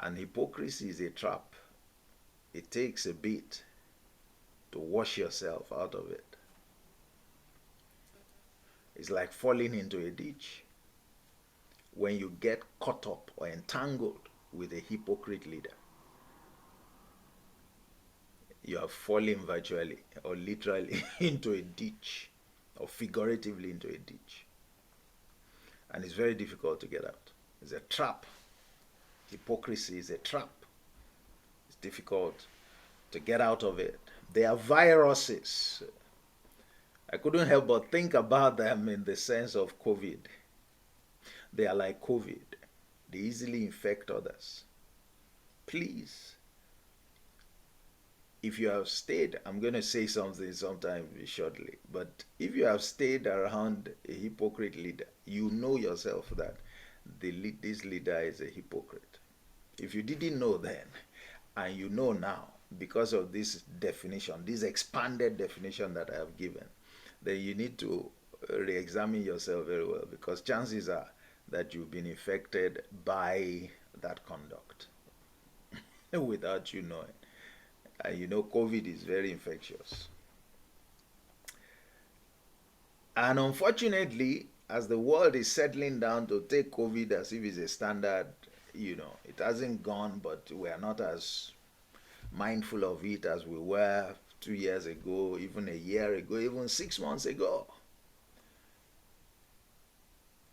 A: And hypocrisy is a trap. It takes a bit to wash yourself out of it. It's like falling into a ditch. When you get caught up or entangled with a hypocrite leader, you are falling virtually or literally into a ditch, or figuratively into a ditch. And it's very difficult to get out. It's a trap. Hypocrisy is a trap. It's difficult to get out of it. They are viruses. I couldn't help but think about them in the sense of COVID. They are like COVID. They easily infect others. Please, if you have stayed, I'm going to say something sometime shortly, but if you have stayed around a hypocrite leader, you know yourself that this leader is a hypocrite. If you didn't know then, and you know now, because of this definition, this expanded definition that I have given, then you need to re-examine yourself very well, because chances are that you've been infected by that conduct without you knowing. And you know, COVID is very infectious. And unfortunately, as the world is settling down to take COVID as if it's a standard, it hasn't gone, but we are not as mindful of it as we were 2 years ago, even a year ago, even 6 months ago.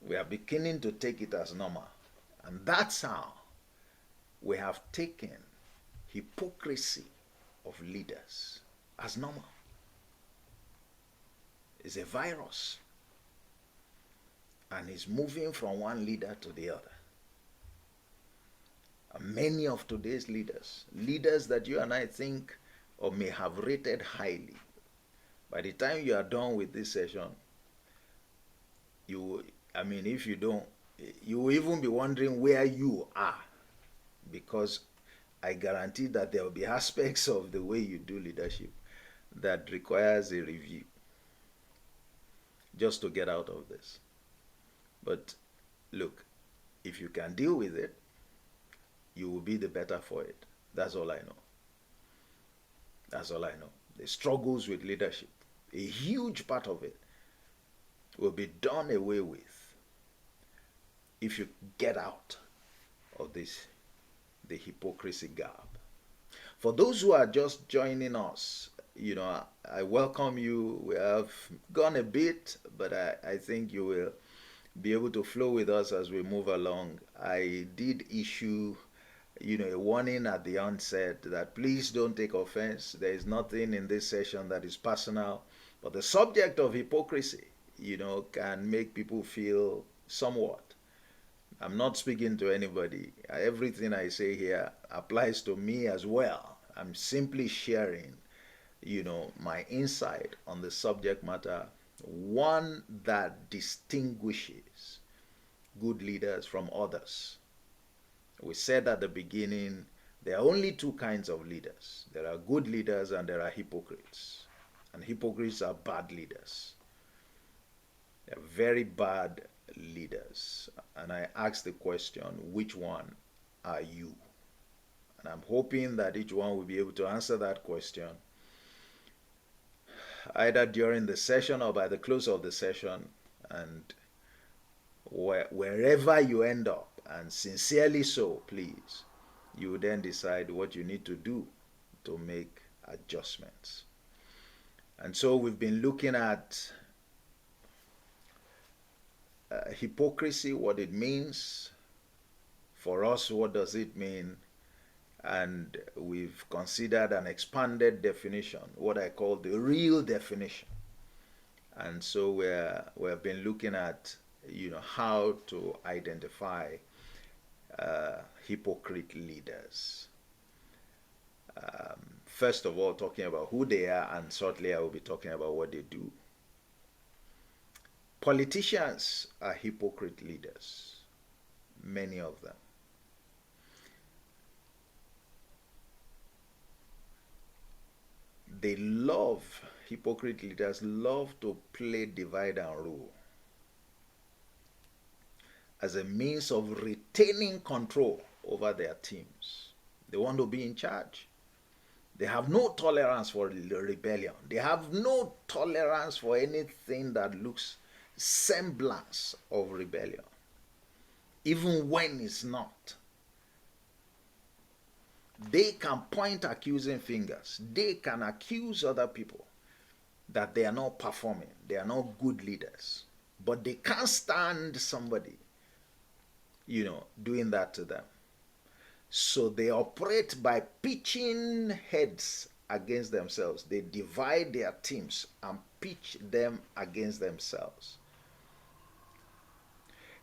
A: We are beginning to take it as normal. And that's how we have taken hypocrisy of leaders as normal. It's a virus. And it's moving from one leader to the other. And many of today's leaders that you and I think or may have rated highly, by the time you are done with this session, if you don't, you will even be wondering where you are, because I guarantee that there will be aspects of the way you do leadership that requires a review just to get out of this. But look, if you can deal with it, you will be the better for it. That's all I know. That's all I know. The struggles with leadership, a huge part of it, will be done away with if you get out of the hypocrisy garb. For those who are just joining us, I welcome you. We have gone a bit, but I think you will be able to flow with us as we move along. I did issue a warning at the onset that please don't take offense. There is nothing in this session that is personal, but the subject of hypocrisy, can make people feel somewhat. I'm not speaking to anybody. Everything I say here applies to me as well. I'm simply sharing, my insight on the subject matter, one that distinguishes good leaders from others. We said at the beginning, there are only two kinds of leaders. There are good leaders and there are hypocrites. And hypocrites are bad leaders. They're very bad leaders. And I ask the question, which one are you? And I'm hoping that each one will be able to answer that question either during the session or by the close of the session. And wherever you end up, and sincerely so, please, you then decide what you need to do to make adjustments. And so we've been looking at hypocrisy, what it means. For us, what does it mean? And we've considered an expanded definition, what I call the real definition And so we've been looking at, how to identify hypocrite leaders. First of all, talking about who they are, and shortly I will be talking about what they do. Politicians are hypocrite leaders, many of them. Hypocrite leaders love to play divide and rule as a means of retaining control over their teams. They want to be in charge. They have no tolerance for rebellion. They have no tolerance for anything that looks semblance of rebellion, even when it's not. They can point accusing fingers. They can accuse other people that they are not performing. They are not good leaders. But they can't stand somebody, doing that to them. So they operate by pitching heads against themselves. They divide their teams and pitch them against themselves.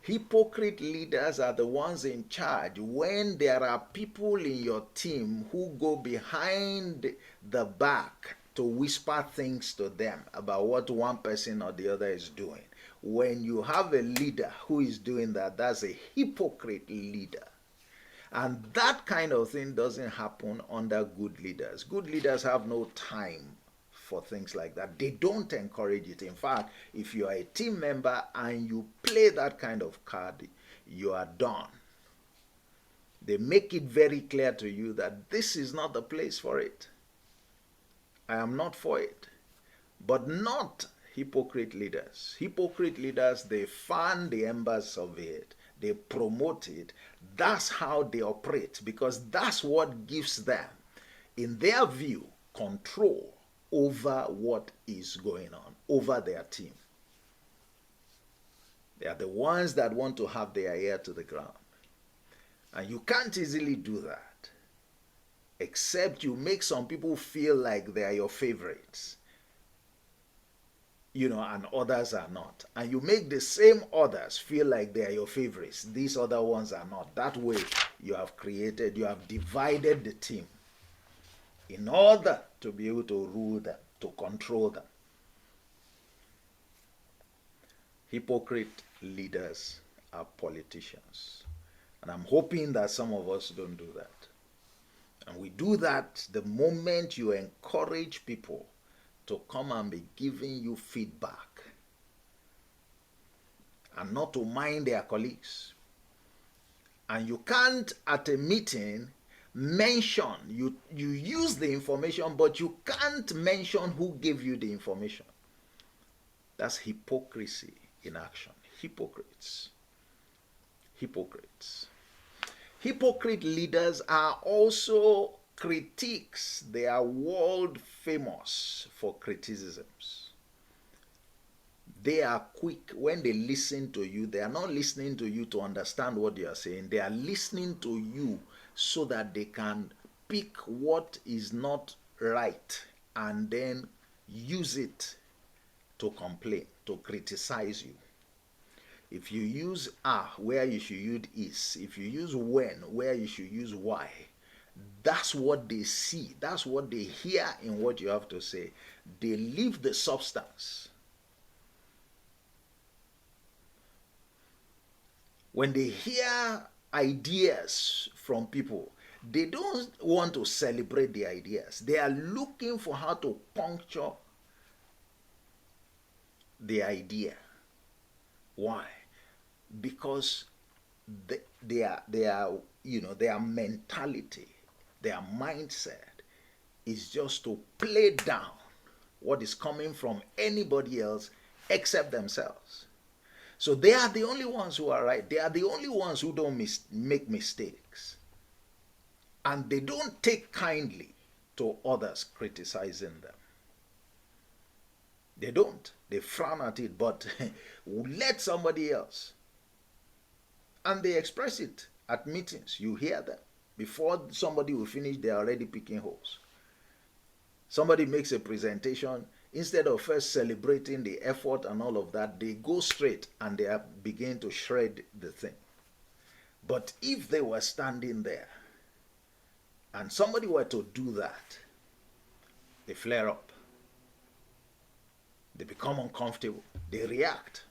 A: Hypocrite leaders are the ones in charge when there are people in your team who go behind the back to whisper things to them about what one person or the other is doing. When you have a leader who is doing that, that's a hypocrite leader. And that kind of thing doesn't happen under good leaders. Good leaders have no time for things like that. They don't encourage it. In fact, if you are a team member and you play that kind of card, you are done. They make it very clear to you that this is not the place for it. I am not for it. But not hypocrite leaders. Hypocrite leaders, they fan the embers of it. They promote it. That's how they operate, because that's what gives them, in their view, control over what is going on, over their team. They are the ones that want to have their ear to the ground. And you can't easily do that, except you make some people feel like they are your favorites, and others are not. And you make the same others feel like they are your favorites. These other ones are not. That way, you have divided the team in order to be able to rule them, to control them. Hypocrite leaders are politicians. And I'm hoping that some of us don't do that. And we do that the moment you encourage people to come and be giving you feedback and not to mind their colleagues. And you can't, at a meeting, mention, you use the information, but you can't mention who gave you the information. That's hypocrisy in action. Hypocrites. Hypocrites. Hypocrite leaders are also critics. They are world famous for criticisms. They are quick when they listen to you. They are not listening to you to understand what you are saying. They are listening to you so that they can pick what is not right and then use it to complain, to criticize you. If you use where you should use is, if you use when where you should use why, that's what they see. That's what they hear in what you have to say. They leave the substance. When they hear ideas from people, they don't want to celebrate the ideas. They are looking for how to puncture the idea. Why? Because their mentality, their mindset is just to play down what is coming from anybody else except themselves. So they are the only ones who are right. They are the only ones who don't make mistakes. And they don't take kindly to others criticizing them. They don't. They frown at it, but let somebody else. And they express it at meetings. You hear them. Before somebody will finish, they are already picking holes. Somebody makes a presentation, instead of first celebrating the effort and all of that, they go straight and they begin to shred the thing. But if they were standing there and somebody were to do that, they flare up. They become uncomfortable. They react.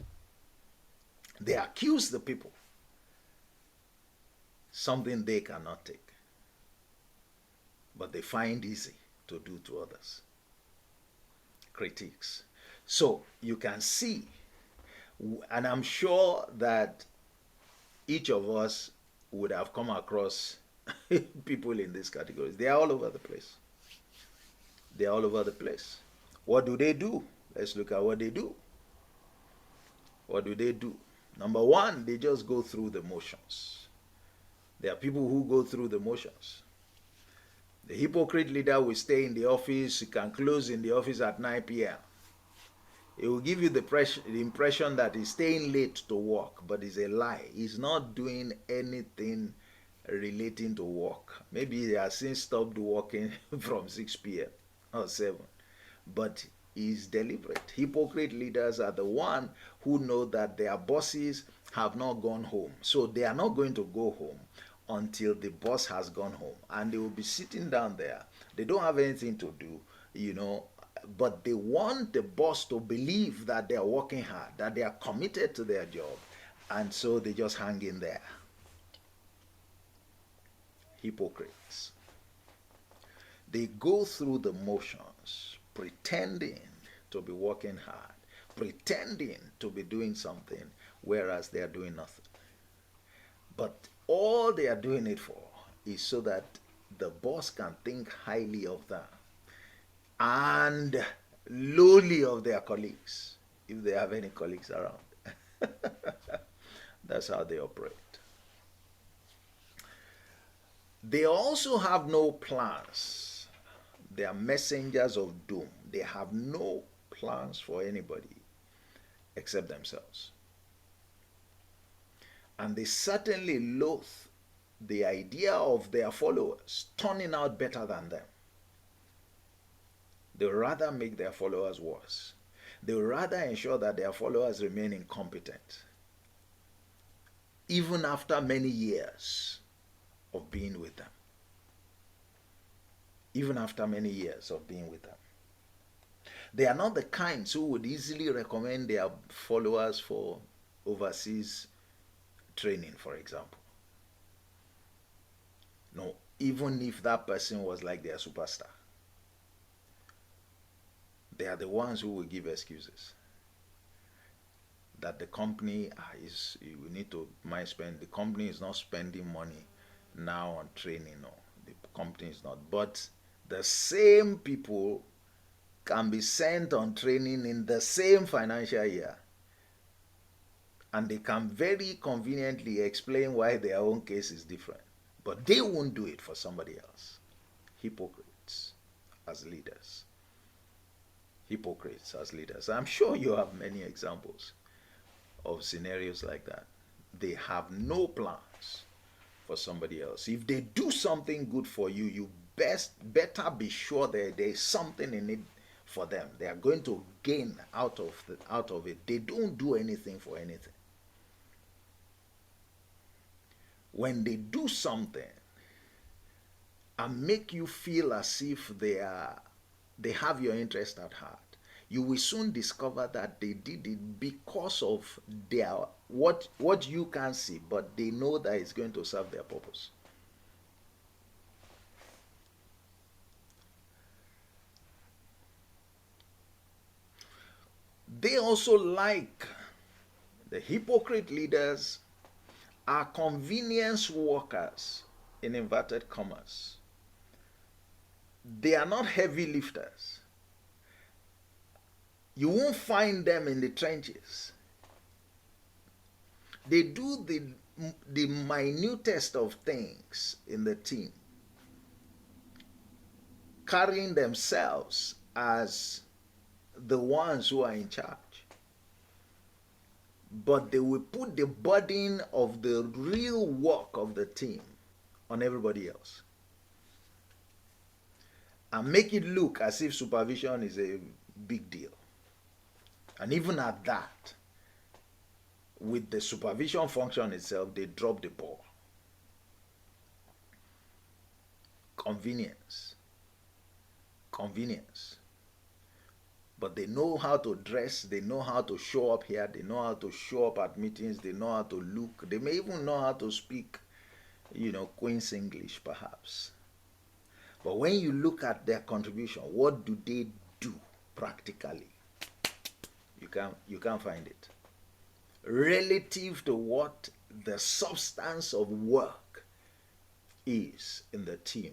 A: They accuse the people. Something they cannot take. But they find easy to do to others. Critiques. So you can see, and I'm sure that each of us would have come across people in these categories. They are all over the place. They are all over the place. What do? Let's look at what they do. What do? Number one, they just go through the motions. There are people who go through the motions. The hypocrite leader will stay in the office. He can close in the office at 9 p.m. It will give you the impression that he's staying late to work, but it's a lie. He's not doing anything relating to work. Maybe he has since stopped working from 6 p.m. or 7. But he's deliberate. Hypocrite leaders are the one who know that their bosses have not gone home. So they are not going to go home until the boss has gone home. And they will be sitting down there. They don't have anything to do, but they want the boss to believe that they are working hard, that they are committed to their job. And so they just hang in there. Hypocrites. They go through the motions, pretending to be working hard, pretending to be doing something, whereas they are doing nothing. But all they are doing it for is so that the boss can think highly of them and lowly of their colleagues, if they have any colleagues around. That's how they operate. They also have no plans. They are messengers of doom. They have no plans for anybody except themselves. And they certainly loathe the idea of their followers turning out better than them. They would rather make their followers worse. They would rather ensure that their followers remain incompetent, even after many years of being with them. Even after many years of being with them. They are not the kinds who would easily recommend their followers for overseas training, for example. No, even if that person was like their superstar. They are the ones who will give excuses. That the company we need to spend. The company is not spending money now on training. No, the company is not. But the same people can be sent on training in the same financial year. And they can very conveniently explain why their own case is different. But they won't do it for somebody else. Hypocrites as leaders. Hypocrites as leaders. I'm sure you have many examples of scenarios like that. They have no plans for somebody else. If they do something good for you, you better be sure that there is something in it for them. They are going to gain out of it. They don't do anything for anything. When they do something and make you feel as if they have your interest at heart, you will soon discover that they did it because of what you can see, but they know that it's going to serve their purpose. They also the hypocrite leaders are convenience workers, in inverted commas. They are not heavy lifters. You won't find them in the trenches. They do the minutest of things in the team, carrying themselves as the ones who are in charge. But they will put the burden of the real work of the team on everybody else. And make it look as if supervision is a big deal. And even at that, with the supervision function itself, they drop the ball. Convenience. Convenience. But they know how to dress, they know how to show up here, they know how to show up at meetings, they know how to look, they may even know how to speak, Queen's English perhaps. But when you look at their contribution, what do they do practically? You can't find it. Relative to what the substance of work is in the team.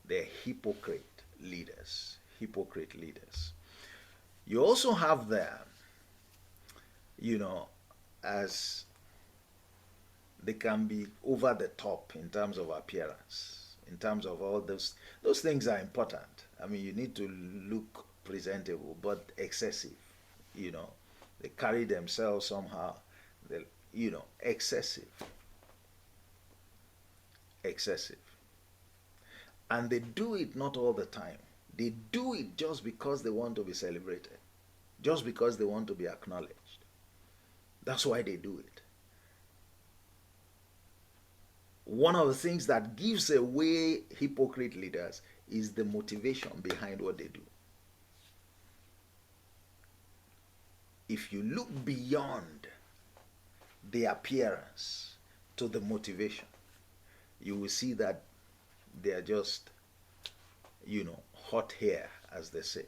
A: They're hypocrite leaders. Hypocrite leaders. You also have them, as they can be over the top in terms of appearance, in terms of all those things are important. I mean, you need to look presentable, but excessive. They carry themselves somehow. They, excessive. Excessive. And they do it not all the time. They do it just because they want to be celebrated, just because they want to be acknowledged. That's why they do it. One of the things that gives away hypocrite leaders is the motivation behind what they do. If you look beyond the appearance to the motivation, you will see that they are just, hot hair, as they say.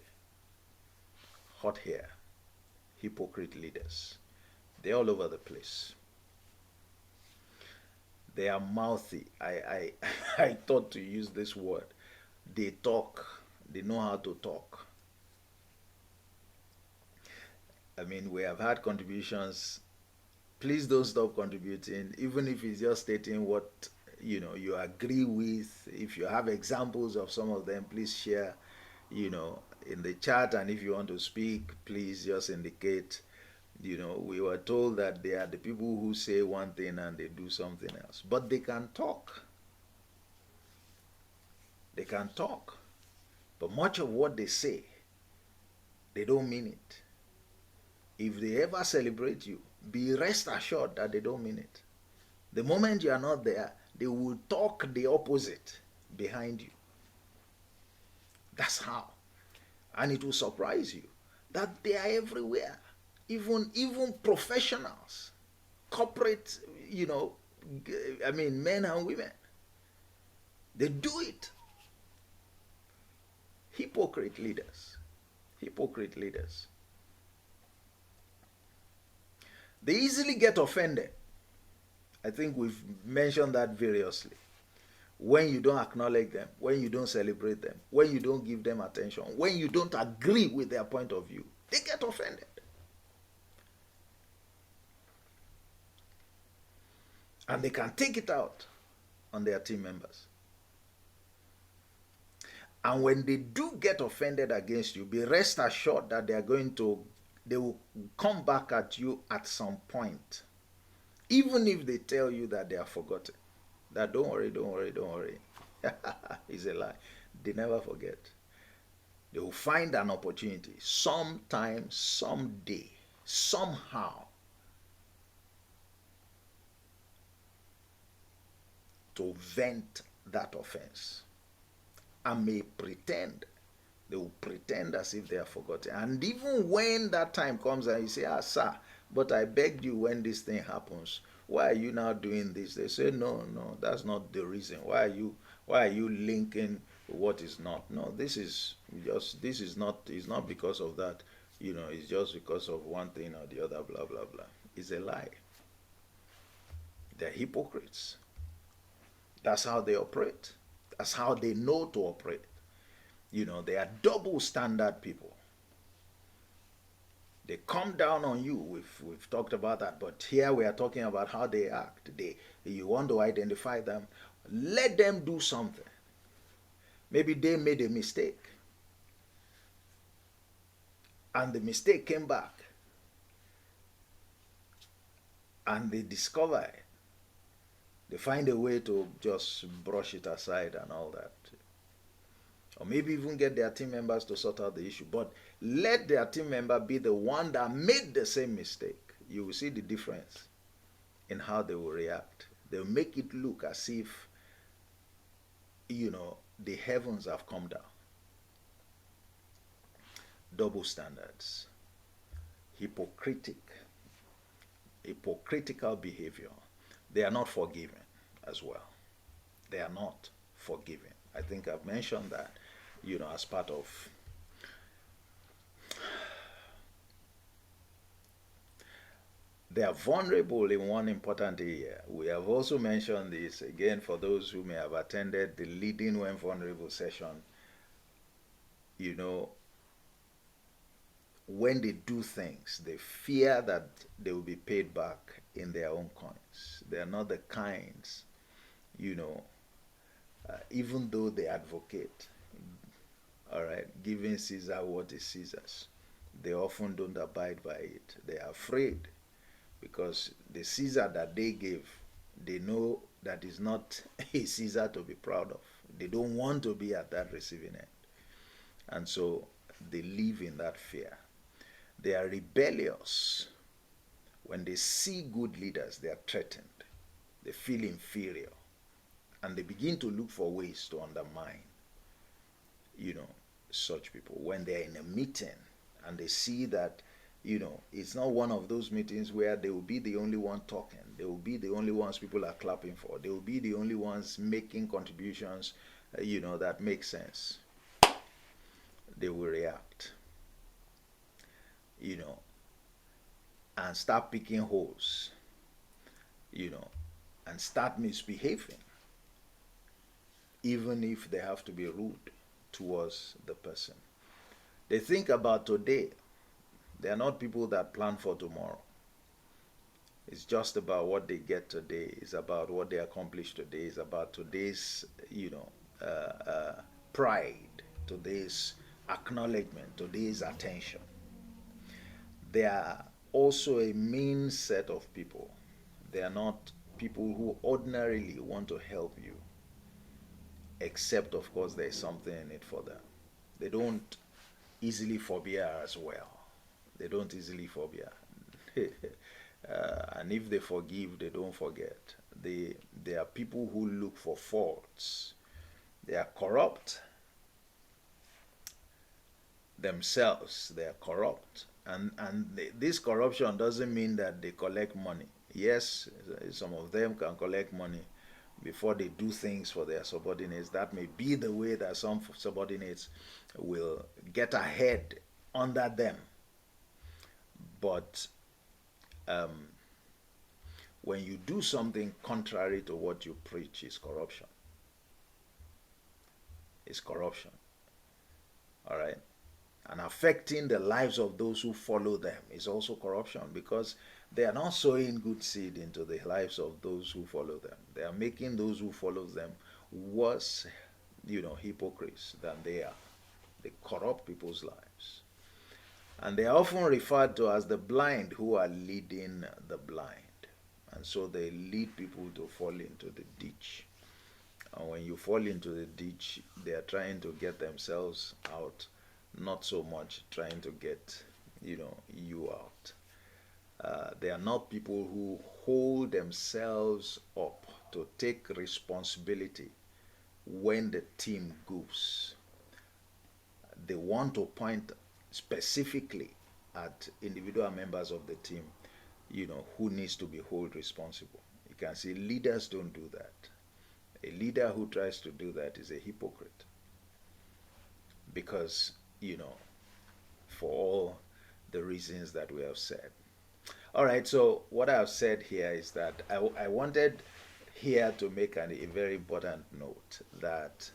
A: Hot hair. Hypocrite leaders. They're all over the place. They are mouthy. I thought to use this word. They talk. They know how to talk. I mean, we have had contributions. Please don't stop contributing, even if it's just stating what you agree with. If you have examples of some of them, please share, in the chat. And if you want to speak, please just indicate. We were told that they are the people who say one thing and they do something else. But they can talk. They can talk. But much of what they say, they don't mean it. If they ever celebrate you, be rest assured that they don't mean it. The moment you are not there, they will talk the opposite behind you. That's how. And it will surprise you that they are everywhere. Even professionals, corporate, men and women. They do it. Hypocrite leaders. Hypocrite leaders. They easily get offended. I think we've mentioned that variously. When you don't acknowledge them, when you don't celebrate them, when you don't give them attention, when you don't agree with their point of view, they get offended. And they can take it out on their team members. And when they do get offended against you, be rest assured that they will come back at you at some point. Even if they tell you that they are forgotten. That don't worry. It's a lie. They never forget. They will find an opportunity sometime, someday, somehow to vent that offense. And they will pretend as if they are forgotten. And even when that time comes and you say, sir, but I begged you when this thing happens, why are you now doing this? They say, no, that's not the reason. Why are you linking what is not? No, it's not because of that, it's just because of one thing or the other, blah, blah, blah. It's a lie. They're hypocrites. That's how they operate. That's how they know to operate. They are double standard people. They come down on you. We've talked about that, but here we are talking about how they act. You want to identify them. Let them do something. Maybe they made a mistake. And the mistake came back. And they discover it. They find a way to just brush it aside and all that. or maybe even get their team members to sort out the issue. But let their team member be the one that made the same mistake. You will see the difference in how they will react. They'll make it look as if, the heavens have come down. Double standards, hypocritical behavior. They are not forgiven as well. They are not forgiven. I think I've mentioned that, as part of. They are vulnerable in one important area. We have also mentioned this again for those who may have attended the Leading When Vulnerable session. When they do things, they fear that they will be paid back in their own coins. They are not the kinds, even though they advocate, all right, giving Caesar what is Caesar's, they often don't abide by it. They are afraid because the Caesar that they gave, they know that is not a Caesar to be proud of. They don't want to be at that receiving end. And so they live in that fear. They are rebellious. When they see good leaders, they are threatened. They feel inferior. And they begin to look for ways to undermine, such people. When they're in a meeting and they see that, it's not one of those meetings where they will be the only one talking. They will be the only ones people are clapping for. They will be the only ones making contributions, that make sense. They will react, and start picking holes, and start misbehaving, even if they have to be rude towards the person. They think about today. They are not people that plan for tomorrow. It's just about what they get today. It's about what they accomplish today. It's about today's, pride, today's acknowledgement, today's attention. They are also a mean set of people. They are not people who ordinarily want to help you, except, of course, there is something in it for them. They don't easily forbear as well. They don't easily forbear. And if they forgive, they don't forget. They are people who look for faults. They are corrupt themselves. They are corrupt. And this corruption doesn't mean that they collect money. Yes, some of them can collect money before they do things for their subordinates. That may be the way that some subordinates will get ahead under them. But when you do something contrary to what you preach, is corruption. It's corruption. All right? And affecting the lives of those who follow them is also corruption, because they are not sowing good seed into the lives of those who follow them. They are making those who follow them worse, hypocrites than they are. They corrupt people's lives. And they are often referred to as the blind who are leading the blind. And so they lead people to fall into the ditch. And when you fall into the ditch, they are trying to get themselves out, not so much trying to get, you out. They are not people who hold themselves up to take responsibility when the team goes. They want to point specifically at individual members of the team, who needs to be held responsible. You can see leaders don't do that. A leader who tries to do that is a hypocrite. Because, for all the reasons that we have said. All right, so what I've said here is that I wanted here to make a very important note that,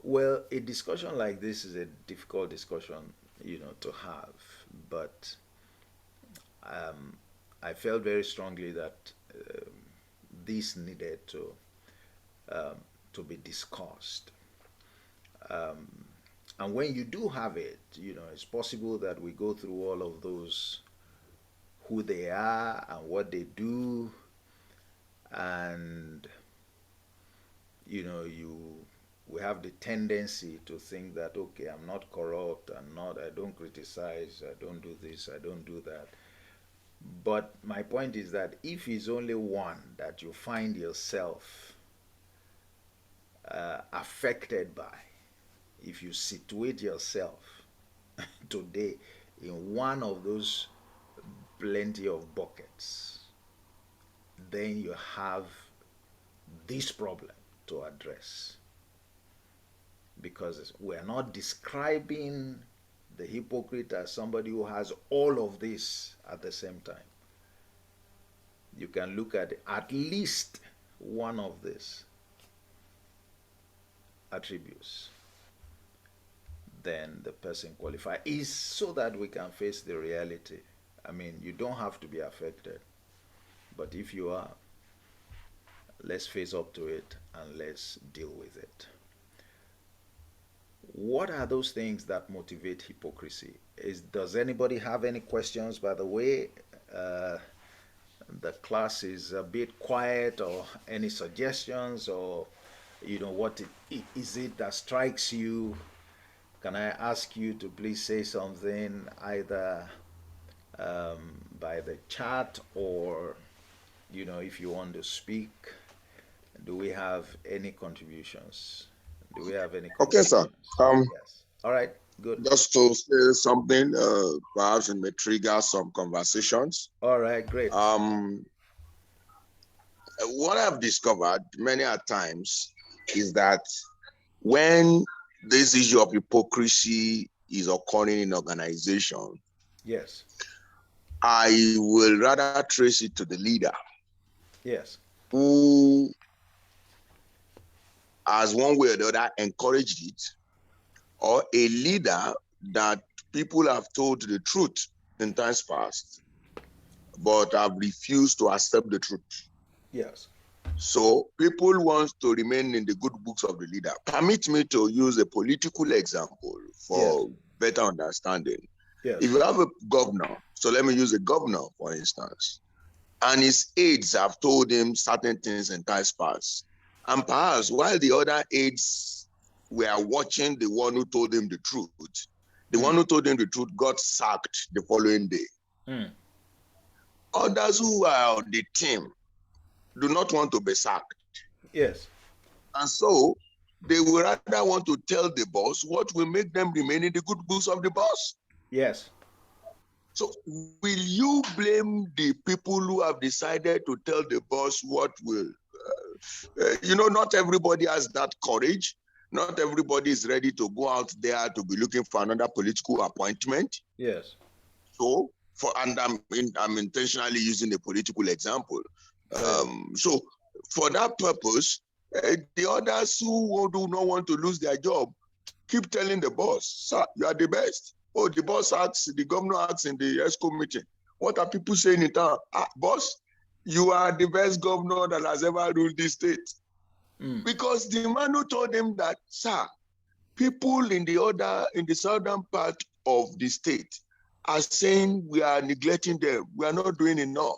A: well, a discussion like this is a difficult discussion, to have, but I felt very strongly that this needed to be discussed. And when you do have it, it's possible that we go through all of those, who they are and what they do, and we have the tendency to think that, okay, I'm not corrupt, I don't criticize, I don't do this, I don't do that. But my point is that if it's only one that you find yourself affected by, if you situate yourself today in one of those plenty of buckets, then you have this problem to address. Because we're not describing the hypocrite as somebody who has all of this at the same time. You can look at least one of these attributes, then the person qualifies, is so that we can face the reality. I mean, you don't have to be affected, but if you are, let's face up to it and let's deal with it. What are those things that motivate hypocrisy? Does anybody have any questions? By the way, the class is a bit quiet, or any suggestions, or what is it that strikes you? Can I ask you to please say something either by the chat, or if you want to speak? Do we have any contributions? Do we have any
B: Okay, sir.
A: contributions? Yes. All right. Good.
B: Just to say something, perhaps it may trigger some conversations.
A: All right. Great.
B: What I've discovered many a times is that when this issue of hypocrisy is occurring in organization,
A: Yes.
B: I will rather trace it to the leader.
A: Yes.
B: Who, as one way or the other, encouraged it, or a leader that people have told the truth in times past, but have refused to accept the truth.
A: Yes.
B: So people want to remain in the good books of the leader. Permit me to use a political example for better understanding.
A: Yes.
B: If you have a governor, so let me use a governor, for instance, and his aides have told him certain things in times past, and perhaps while the other aides were watching the one who told him the truth, the one who told him the truth got sacked the following day. Others who are on the team do not want to be sacked.
A: Yes.
B: And so they will rather want to tell the boss what will make them remain in the good books of the boss.
A: Yes.
B: So will you blame the people who have decided to tell the boss what will, not everybody has that courage. Not everybody is ready to go out there to be looking for another political appointment.
A: Yes.
B: So, I'm intentionally using a political example. So for that purpose, the others who do not want to lose their job keep telling the boss, sir, you are the best. Oh, the boss asks, the governor asks in the ESCO meeting, what are people saying in town? Boss, you are the best governor that has ever ruled this state. Because the man who told him that, sir, people in the southern part of the state are saying we are neglecting them, we are not doing enough.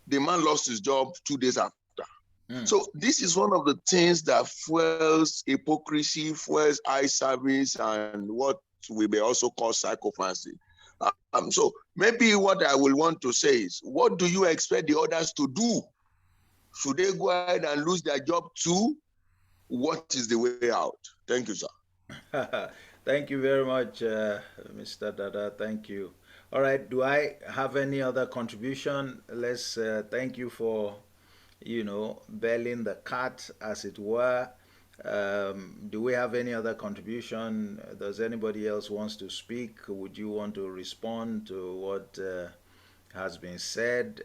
B: The man lost his job 2 days after. So this is one of the things that fuels hypocrisy, fuels eye service, and what we may also call psychophancy. So maybe what I will want to say is, what do you expect the others to do? Should they go ahead and lose their job too? What is the way out? Thank you, sir.
A: Thank you very much, Mr. Dada. Thank you. All right. Do I have any other contribution? Let's thank you for, belling the cat, as it were. Do we have any other contribution? Does anybody else wants to speak? Would you want to respond to what has been said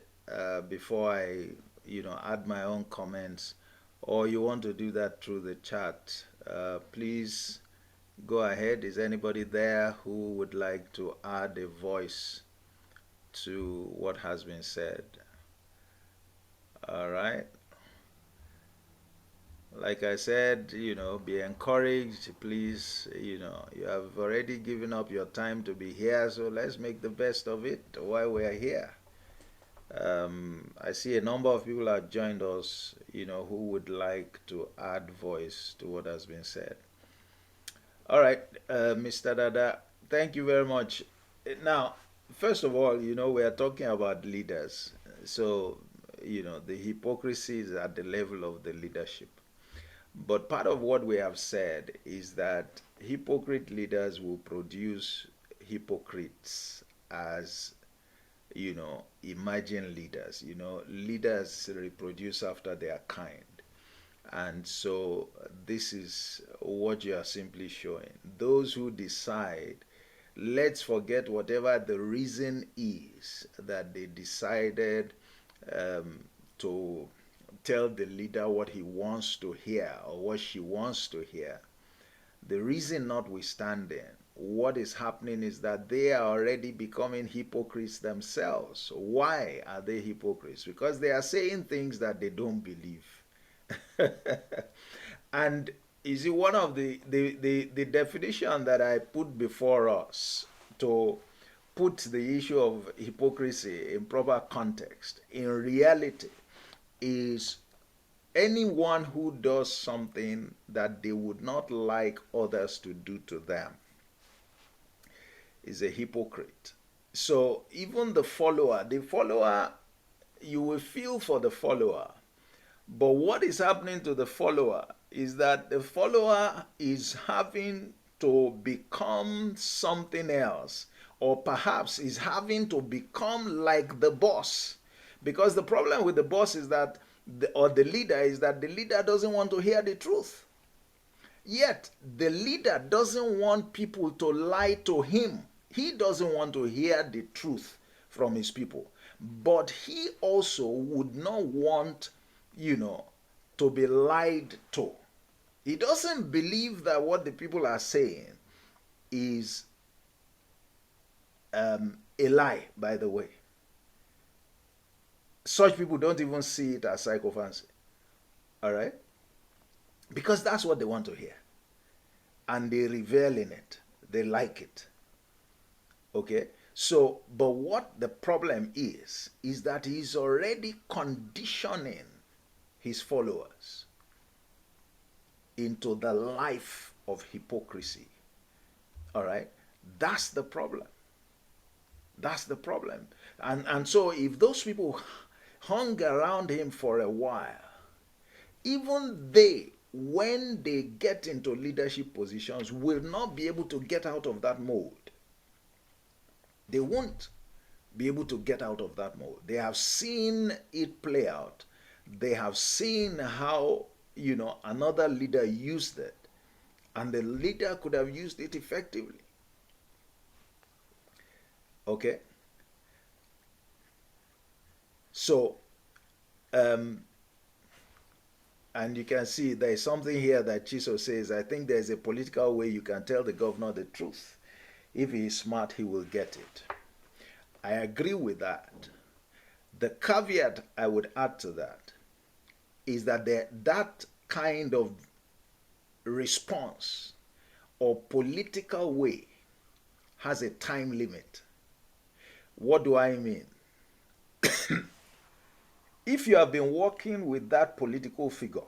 A: before I, add my own comments? Or you want to do that through the chat? Please go ahead. Is anybody there who would like to add a voice to what has been said? All right. Like I said, be encouraged. Please, you have already given up your time to be here, so let's make the best of it while we're here. I see a number of people have joined us, who would like to add voice to what has been said. All right, Mr. Dada, thank you very much. Now, first of all, we are talking about leaders. So, the hypocrisy is at the level of the leadership. But part of what we have said is that hypocrite leaders will produce hypocrites as, emerging leaders. Leaders reproduce after their kind. And so this is what you are simply showing. Those who decide, let's forget whatever the reason is that they decided um, to tell the leader what he wants to hear or what she wants to hear. The reason notwithstanding, what is happening is that they are already becoming hypocrites themselves. Why are they hypocrites? Because they are saying things that they don't believe. And you see, one of the definition that I put before us to put the issue of hypocrisy in proper context, in reality, is anyone who does something that they would not like others to do to them is a hypocrite. So even the follower, you will feel for the follower. But what is happening to the follower is that the follower is having to become something else, or perhaps is having to become like the boss. Because the problem with the boss is that, or the leader, is that the leader doesn't want to hear the truth. Yet, the leader doesn't want people to lie to him. He doesn't want to hear the truth from his people. But he also would not want, to be lied to. He doesn't believe that what the people are saying is a lie, by the way. Such people don't even see it as psychophancy. All right? Because that's what they want to hear. And they revel in it. They like it. Okay? So, but what the problem is that he's already conditioning his followers into the life of hypocrisy. All right? That's the problem. That's the problem. And so if those people hung around him for a while, even they, when they get into leadership positions, will not be able to get out of that mold. They won't be able to get out of that mold. They have seen it play out. They have seen how, another leader used it. And the leader could have used it effectively. Okay? So, and you can see there is something here that Chiso says, I think there's a political way you can tell the governor the truth. If he is smart, he will get it. I agree with that. The caveat I would add to that is that that kind of response or political way has a time limit. What do I mean? If you have been working with that political figure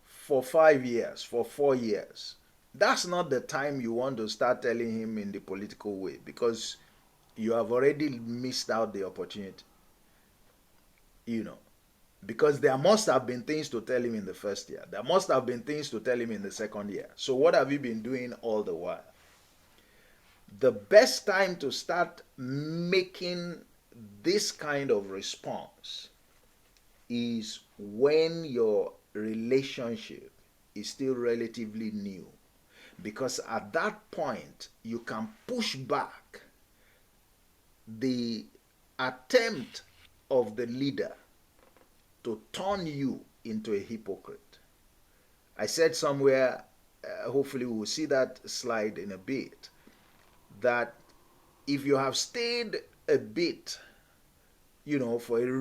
A: for 5 years, for 4 years, that's not the time you want to start telling him in the political way, because you have already missed out the opportunity. Because there must have been things to tell him in the first year. There must have been things to tell him in the second year. So what have you been doing all the while? The best time to start making this kind of response is when your relationship is still relatively new. Because at that point, you can push back the attempt of the leader to turn you into a hypocrite. I said somewhere, hopefully we will see that slide in a bit, that if you have stayed a bit, for a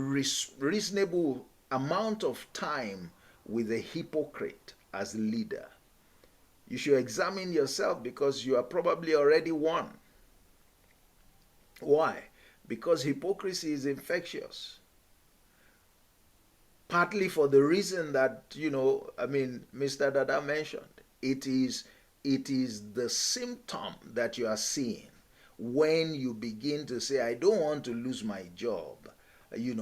A: reasonable amount of time with a hypocrite as leader, you should examine yourself, because you are probably already one. Why? because hypocrisy is infectious. Partly for the reason that, I mean, Mr. Dada mentioned. It is the symptom that you are seeing when you begin to say, I don't want to lose my job.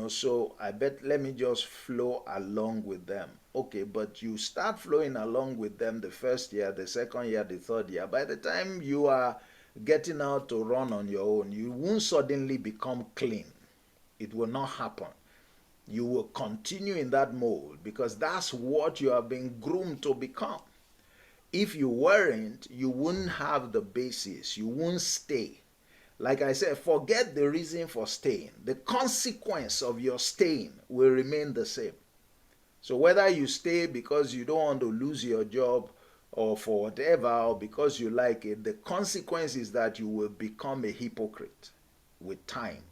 A: So let me just flow along with them. Okay, but you start flowing along with them the first year, the second year, the third year. By the time you are getting out to run on your own, you won't suddenly become clean. It will not happen. You will continue in that mold because that's what you have been groomed to become. If you weren't, you wouldn't have the basis. You won't stay. Like I said, forget the reason for staying. The consequence of your staying will remain the same. So whether you stay because you don't want to lose your job or for whatever, or because you like it, the consequence is that you will become a hypocrite with time,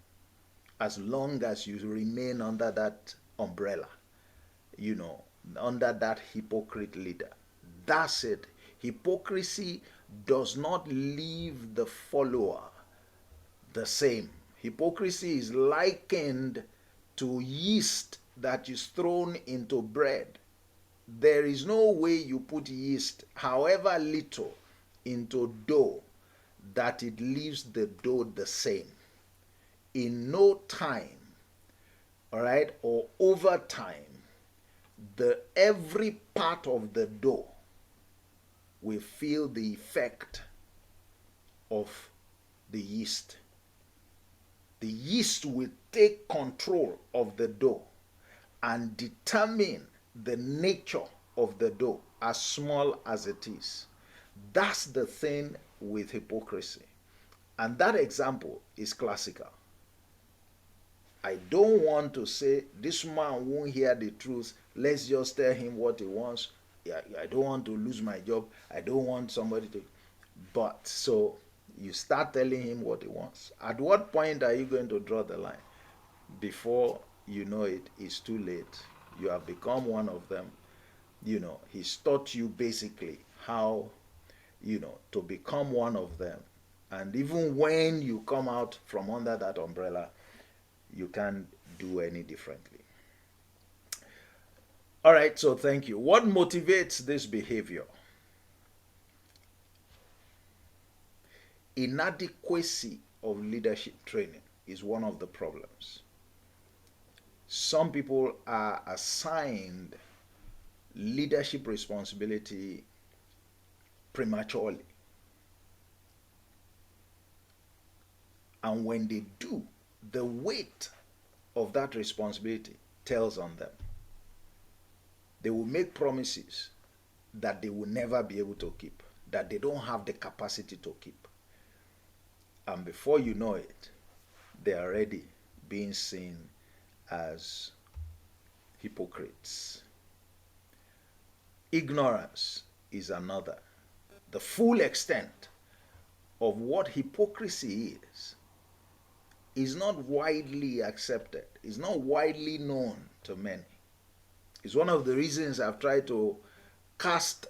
A: as long as you remain under that umbrella, under that hypocrite leader. That's it. Hypocrisy does not leave the follower the same. Hypocrisy is likened to yeast that is thrown into bread. There is no way you put yeast, however little, into dough that it leaves the dough the same. In no time, all right, or over time, every part of the dough will feel the effect of the yeast. The yeast will take control of the dough and determine the nature of the dough, as small as it is. That's the thing with hypocrisy. And that example is classical. I don't want to say this man won't hear the truth. Let's just tell him what he wants. Yeah, I don't want to lose my job. I don't want somebody to. But so you start telling him what he wants. At what point are you going to draw the line? Before you know it, it's too late. You have become one of them. He's taught you basically how, to become one of them. And even when you come out from under that umbrella, you can't do any differently. All right, so thank you. What motivates this behavior? Inadequacy of leadership training is one of the problems. Some people are assigned leadership responsibility prematurely. And when they do, the weight of that responsibility tells on them. They will make promises that they will never be able to keep, that they don't have the capacity to keep. And before you know it, they are already being seen as hypocrites. Ignorance is another. The full extent of what hypocrisy is not widely accepted, is not widely known to many. It's one of the reasons I've tried to cast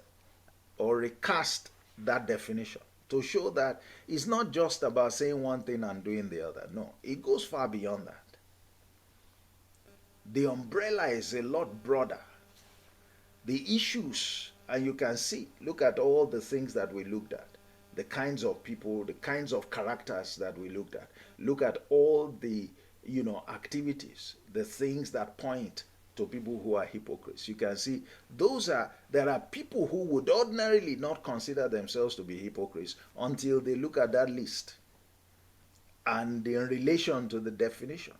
A: or recast that definition, to show that it's not just about saying one thing and doing the other. No, it goes far beyond that. The umbrella is a lot broader. The issues, and you can see, look at all the things that we looked at, the kinds of people, the kinds of characters that we looked at. Look at all the, activities, the things that point to people who are hypocrites. You can see there are people who would ordinarily not consider themselves to be hypocrites until they look at that list and in relation to the definition.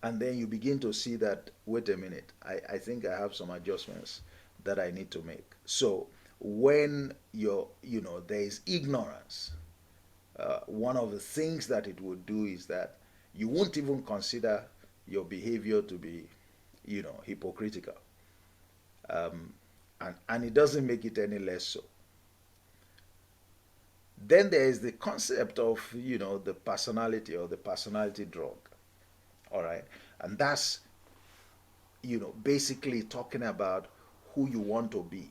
A: And then you begin to see that, wait a minute, I think I have some adjustments that I need to make. So when there is ignorance, one of the things that it would do is that you won't even consider your behavior to be hypocritical. And it doesn't make it any less so. Then there is the concept of, the personality or the personality drug. All right. And that's, basically talking about who you want to be,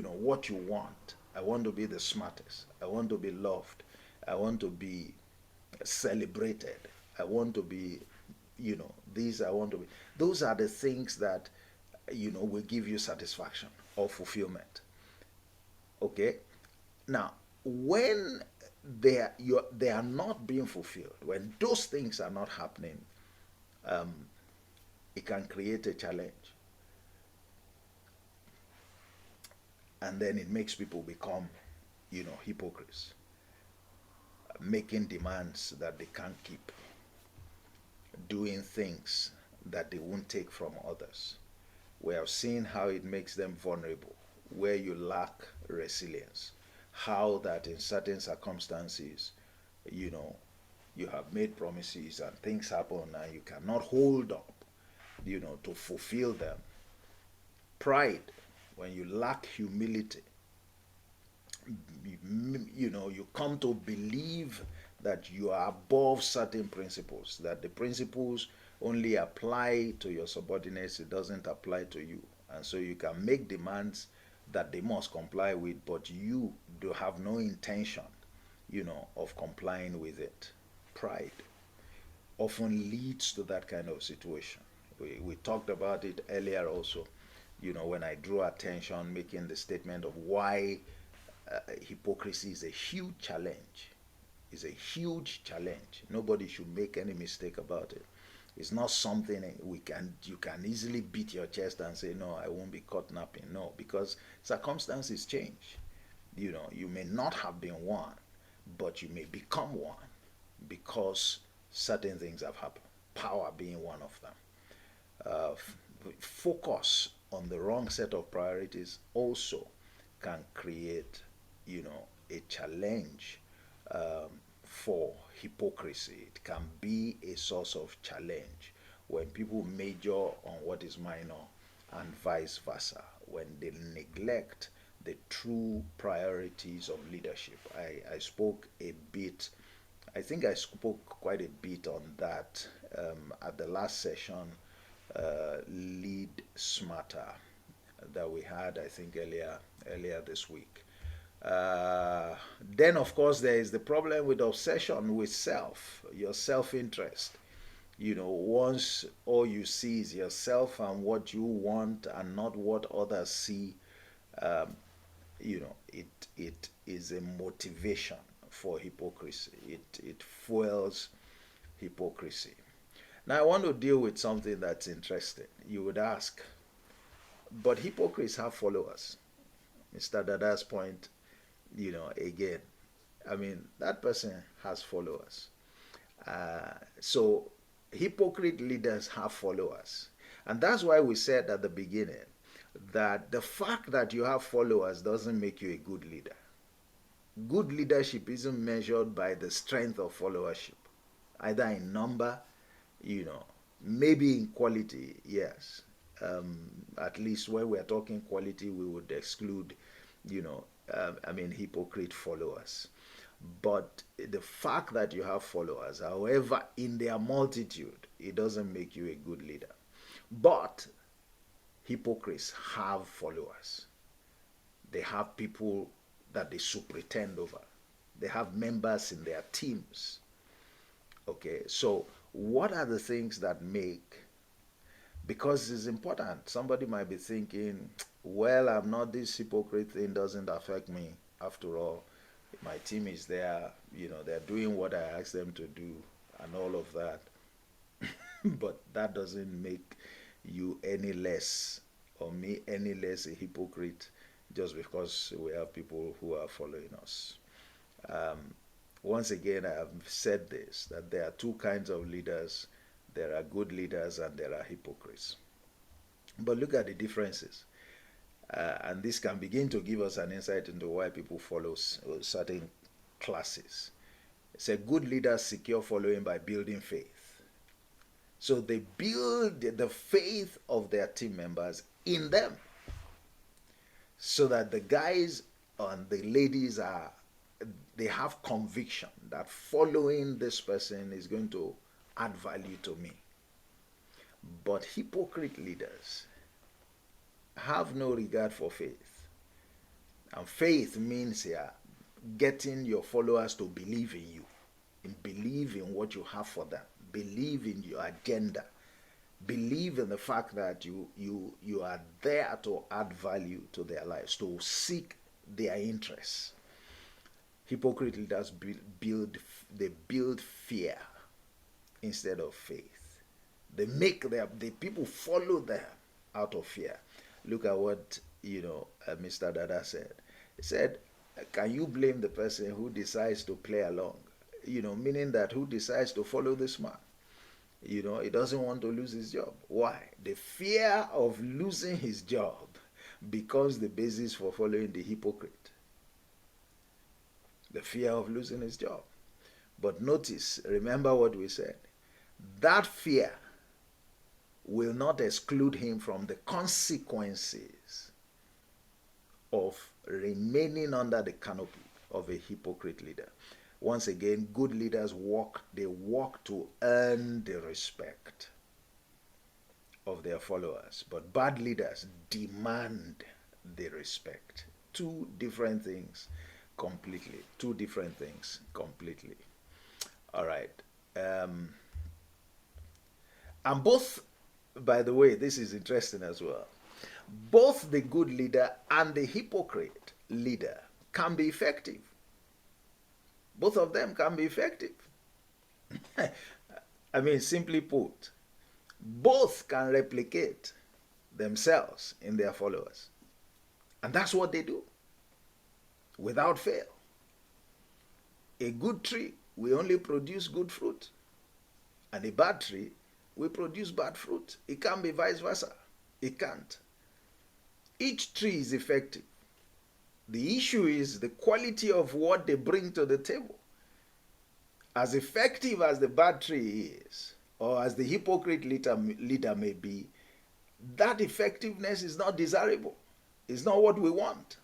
A: what you want. I want to be the smartest. I want to be loved. I want to be, celebrated. I want to be, these I want to be. Those are the things that, will give you satisfaction or fulfillment. Okay? Now, when they are not being fulfilled, when those things are not happening, it can create a challenge. And then it makes people become, hypocrites, making demands that they can't keep, doing things that they won't take from others. We have seen how it makes them vulnerable, where you lack resilience, how that in certain circumstances, you know, you have made promises and things happen and you cannot hold up, to fulfill them. Pride, when you lack humility, you come to believe that you are above certain principles, that the principles only apply to your subordinates, it doesn't apply to you. And so you can make demands that they must comply with, but you do have no intention, of complying with it. Pride often leads to that kind of situation. We talked about it earlier also, when I drew attention, making the statement of why hypocrisy is a huge challenge. It's a huge challenge. Nobody should make any mistake about it. It's not something you can easily beat your chest and say, no, I won't be caught napping. No, because circumstances change. You may not have been one, but you may become one because certain things have happened. Power being one of them. Focus on the wrong set of priorities also can create, a challenge for hypocrisy. It can be a source of challenge when people major on what is minor and vice versa, when they neglect the true priorities of leadership. I spoke a bit, I think I spoke quite a bit on that at the last session, Lead Smarter, that we had, I think, earlier this week. Then, of course, there is the problem with obsession with self, your self interest. Once all you see is yourself and what you want and not what others see, um, it is a motivation for hypocrisy. It fuels hypocrisy. Now, I want to deal with something that's interesting. You would ask, but hypocrites have followers. Mr. Dada's point, again, I mean, that person has followers. So, hypocrite leaders have followers. And that's why we said at the beginning that the fact that you have followers doesn't make you a good leader. Good leadership isn't measured by the strength of followership, either in number, you know, maybe in quality, yes. At least when we're talking quality, we would exclude, hypocrite followers. But the fact that you have followers, however, in their multitude, it doesn't make you a good leader. But hypocrites have followers. They have people that they superintend over. They have members in their teams. Okay, so what are the things that make, because it's important, somebody might be thinking, well, I'm not, this hypocrite thing doesn't affect me. After all, my team is there, they're doing what I asked them to do and all of that. But that doesn't make you any less, or me any less, a hypocrite just because we have people who are following us. Um, Once again, I have said this, that there are two kinds of leaders. There are good leaders and there are hypocrites. But look at the differences. And this can begin to give us an insight into why people follow certain classes. It's a good leader secure following by building faith. So they build the faith of their team members in them, so that the guys and the ladies they have conviction that following this person is going to add value to me. But hypocrite leaders have no regard for faith. And faith means here getting your followers to believe in you. believe in what you have for them, believe in your agenda, believe in the fact that you are there to add value to their lives, to seek their interests. Hypocrite leaders build fear instead of faith. They make the people follow them out of fear. Look at what Mr. Dada said. He said, "Can you blame the person who decides to play along?" Meaning that who decides to follow this man. He doesn't want to lose his job. Why? The fear of losing his job becomes the basis for following the hypocrite. The fear of losing his job. But notice, remember what we said. That fear will not exclude him from the consequences of remaining under the canopy of a hypocrite leader. Once again, good leaders walk to earn the respect of their followers, but bad leaders demand the respect. Two different things completely. All right. And both, by the way, this is interesting as well. Both the good leader and the hypocrite leader can be effective. Both of them can be effective. I mean, simply put, both can replicate themselves in their followers. And that's what they do, without fail. A good tree will only produce good fruit, and a bad tree will produce bad fruit. It can't be vice versa. It can't. Each tree is effective. The issue is the quality of what they bring to the table. As effective as the bad tree is, or as the hypocrite leader may be, that effectiveness is not desirable. It's not what we want.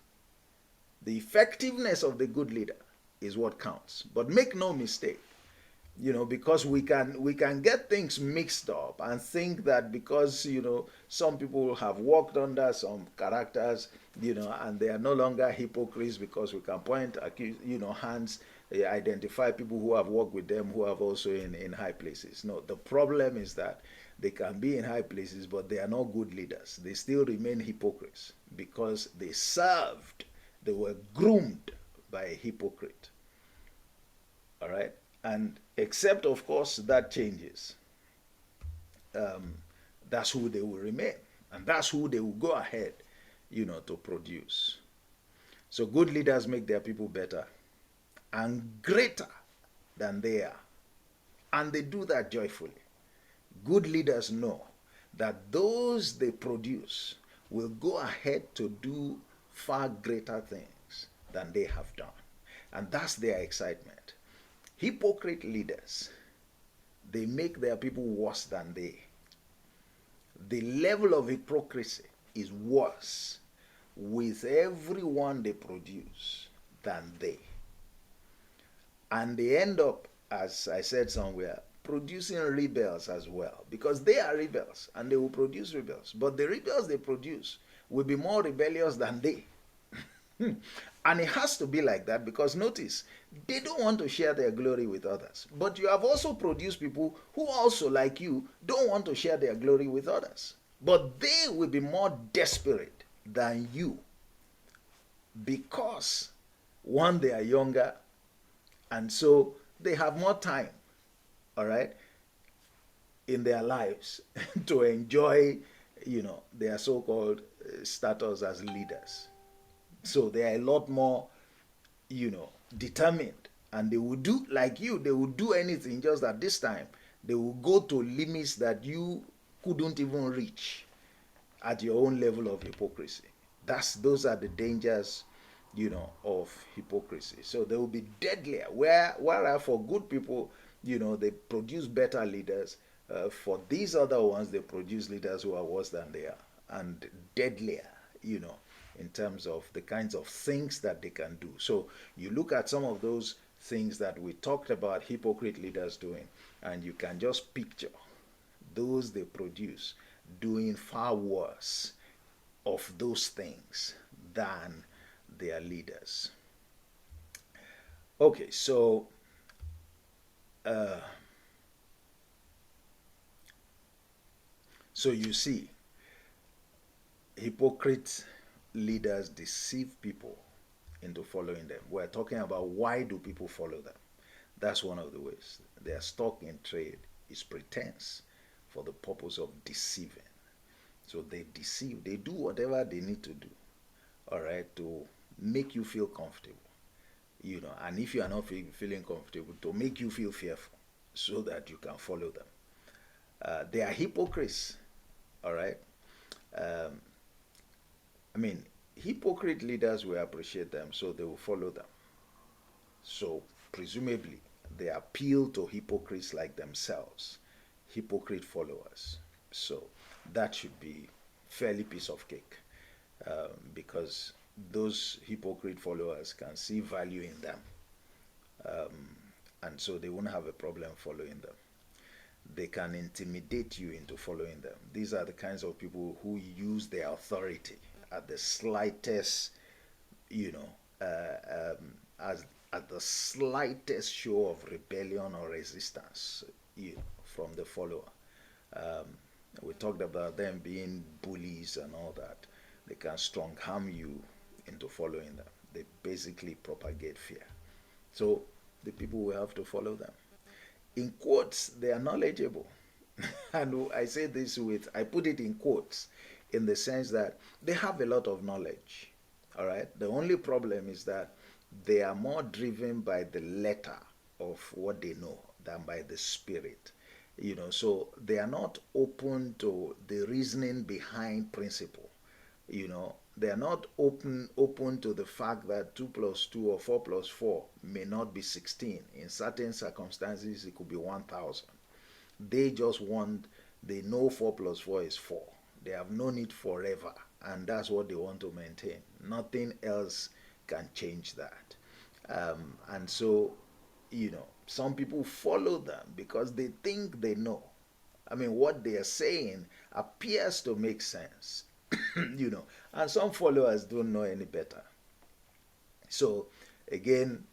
A: The effectiveness of the good leader is what counts. But make no mistake, because we can get things mixed up and think that because some people have worked under some characters, and they are no longer hypocrites because we can point hands, identify people who have worked with them who have also in high places. No, the problem is that they can be in high places, but they are not good leaders. They still remain hypocrites because they were groomed by a hypocrite. All right? And except, of course, that changes. That's who they will remain. And that's who they will go ahead, to produce. So good leaders make their people better and greater than they are. And they do that joyfully. Good leaders know that those they produce will go ahead to do far greater things than they have done. And that's their excitement. Hypocrite leaders, they make their people worse than they. The level of hypocrisy is worse with everyone they produce than they. And they end up, as I said somewhere, producing rebels as well, because they are rebels and they will produce rebels. But the rebels they produce will be more rebellious than they. And it has to be like that because notice, they don't want to share their glory with others. But you have also produced people who also, like you, don't want to share their glory with others. But they will be more desperate than you because, one, they are younger, and so they have more time, all right, in their lives to enjoy, their so-called status as leaders. So they are a lot more, determined. And they will do, like you, they will do anything, just that this time they will go to limits that you couldn't even reach at your own level of hypocrisy. Those are the dangers, of hypocrisy. So they will be deadlier. Whereas for good people, they produce better leaders. For these other ones, they produce leaders who are worse than they are and deadlier, in terms of the kinds of things that they can do. So you look at some of those things that we talked about hypocrite leaders doing, and you can just picture those they produce doing far worse of those things than their leaders. Okay, so Uh, so you see, hypocrite leaders deceive people into following them. We're talking about why do people follow them. That's one of the ways. Their stock in trade is pretense for the purpose of deceiving. So they deceive, they do whatever they need to do, all right, to make you feel comfortable, and if you are not feeling comfortable, to make you feel fearful so that you can follow them. They are hypocrites, all right. Um, I mean, hypocrite leaders will appreciate them, so they will follow them. So, presumably, they appeal to hypocrites like themselves, hypocrite followers. So, that should be fairly piece of cake, because those hypocrite followers can see value in them, um, and so they won't have a problem following them. They can intimidate you into following them. These are the kinds of people who use their authority at the slightest, you know, as at the slightest show of rebellion or resistance, from the follower. Um, we talked about them being bullies and all that. They can strong harm you into following them. They basically propagate fear. So the people will have to follow them. In quotes, they are knowledgeable. And I say this I put it in quotes in the sense that they have a lot of knowledge. All right. The only problem is that they are more driven by the letter of what they know than by the spirit. So they are not open to the reasoning behind principle. They are not open to the fact that 2 plus 2 or 4 plus 4 may not be 16. In certain circumstances, it could be 1,000. They just they know 4 plus 4 is 4. They have known it forever, and that's what they want to maintain. Nothing else can change that. And so, some people follow them because they think they know. I mean, what they are saying appears to make sense, and some followers don't know any better. So, again,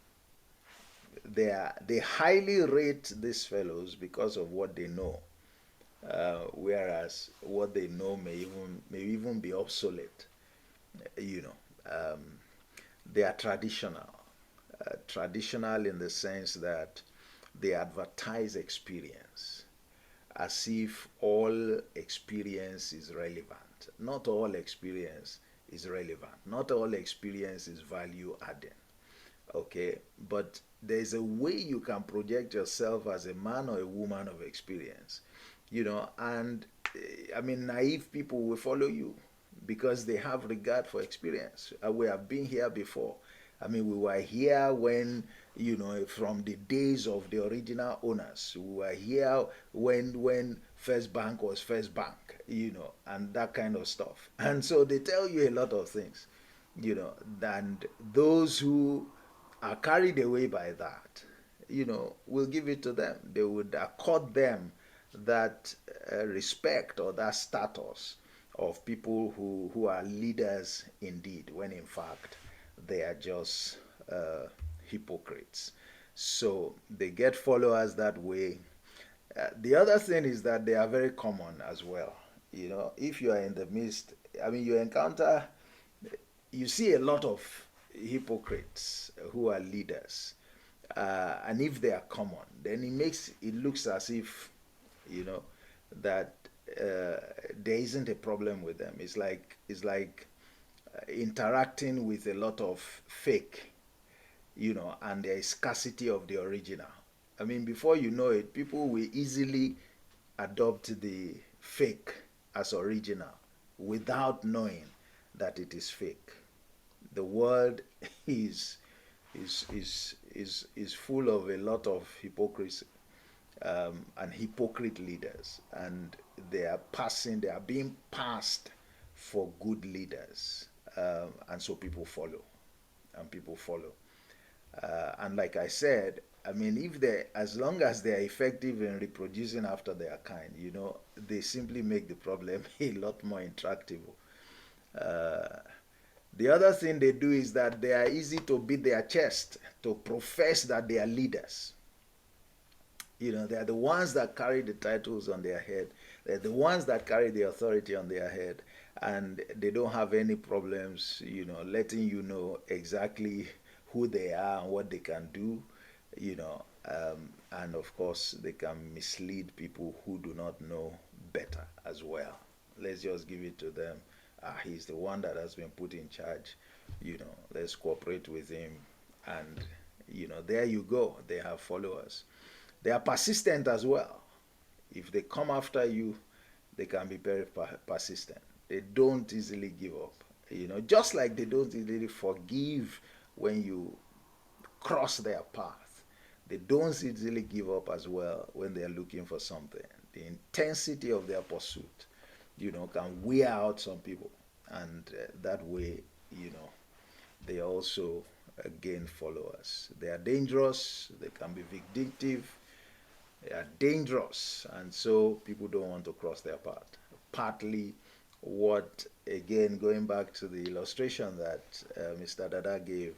A: they highly rate these fellows because of what they know, whereas what they know may even be obsolete. You know, they are traditional in the sense that they advertise experience as if all experience is relevant. Not all experience is relevant. Not all experience is value adding. Okay, but there's a way you can project yourself as a man or a woman of experience, and I mean, naive people will follow you because they have regard for experience. We have been here before. I mean, we were here when, from the days of the original owners. We were here when First Bank was First Bank, and that kind of stuff. And so they tell you a lot of things, and those who are carried away by that, will give it to them. They would accord them that respect or that status of people who are leaders indeed, when in fact they are just hypocrites. So they get followers that way. The other thing is that they are very common as well. If you are in the midst, I mean, you see a lot of hypocrites who are leaders, and if they are common, then it looks as if, that there isn't a problem with them. It's like interacting with a lot of fake, and there is scarcity of the original. I mean, before you know it, people will easily adopt the fake as original without knowing that it is fake. The world is is full of a lot of hypocrisy, and hypocrite leaders, and they are being passed for good leaders, and so people follow, and people follow. And like I said, I mean, as long as they are effective in reproducing after their kind, they simply make the problem a lot more intractable. Uh, the other thing they do is that they are easy to beat their chest, to profess that they are leaders. They are the ones that carry the titles on their head. They're the ones that carry the authority on their head. And they don't have any problems, letting you know exactly who they are and what they can do, and of course, they can mislead people who do not know better as well. Let's just give it to them. He's the one that has been put in charge. Let's cooperate with him. And, there you go. They have followers. They are persistent as well. If they come after you, they can be very persistent. They don't easily give up. Just like they don't easily forgive when you cross their path. They don't easily give up as well when they are looking for something. The intensity of their pursuit, can wear out some people. And that way, they also gain followers. They are dangerous, they can be vindictive, they are dangerous, and so people don't want to cross their path. Partly what, again, going back to the illustration that Mr. Dada gave,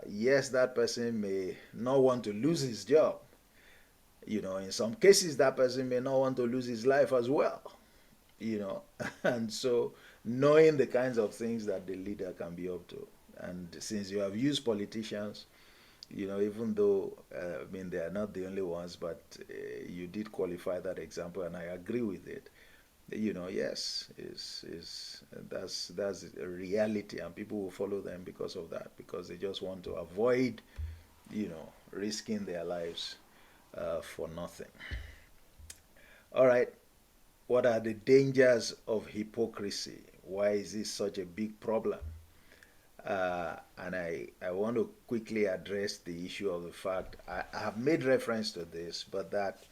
A: yes, that person may not want to lose his job. In some cases, that person may not want to lose his life as well. And so knowing the kinds of things that the leader can be up to. And since you have used politicians, even though, they are not the only ones, but you did qualify that example, and I agree with it. Yes, is that's a reality, and people will follow them because of that, because they just want to avoid, risking their lives for nothing. All right, what are the dangers of hypocrisy? Why is this such a big problem? And I want to quickly address the issue of the fact I have made reference to this, but that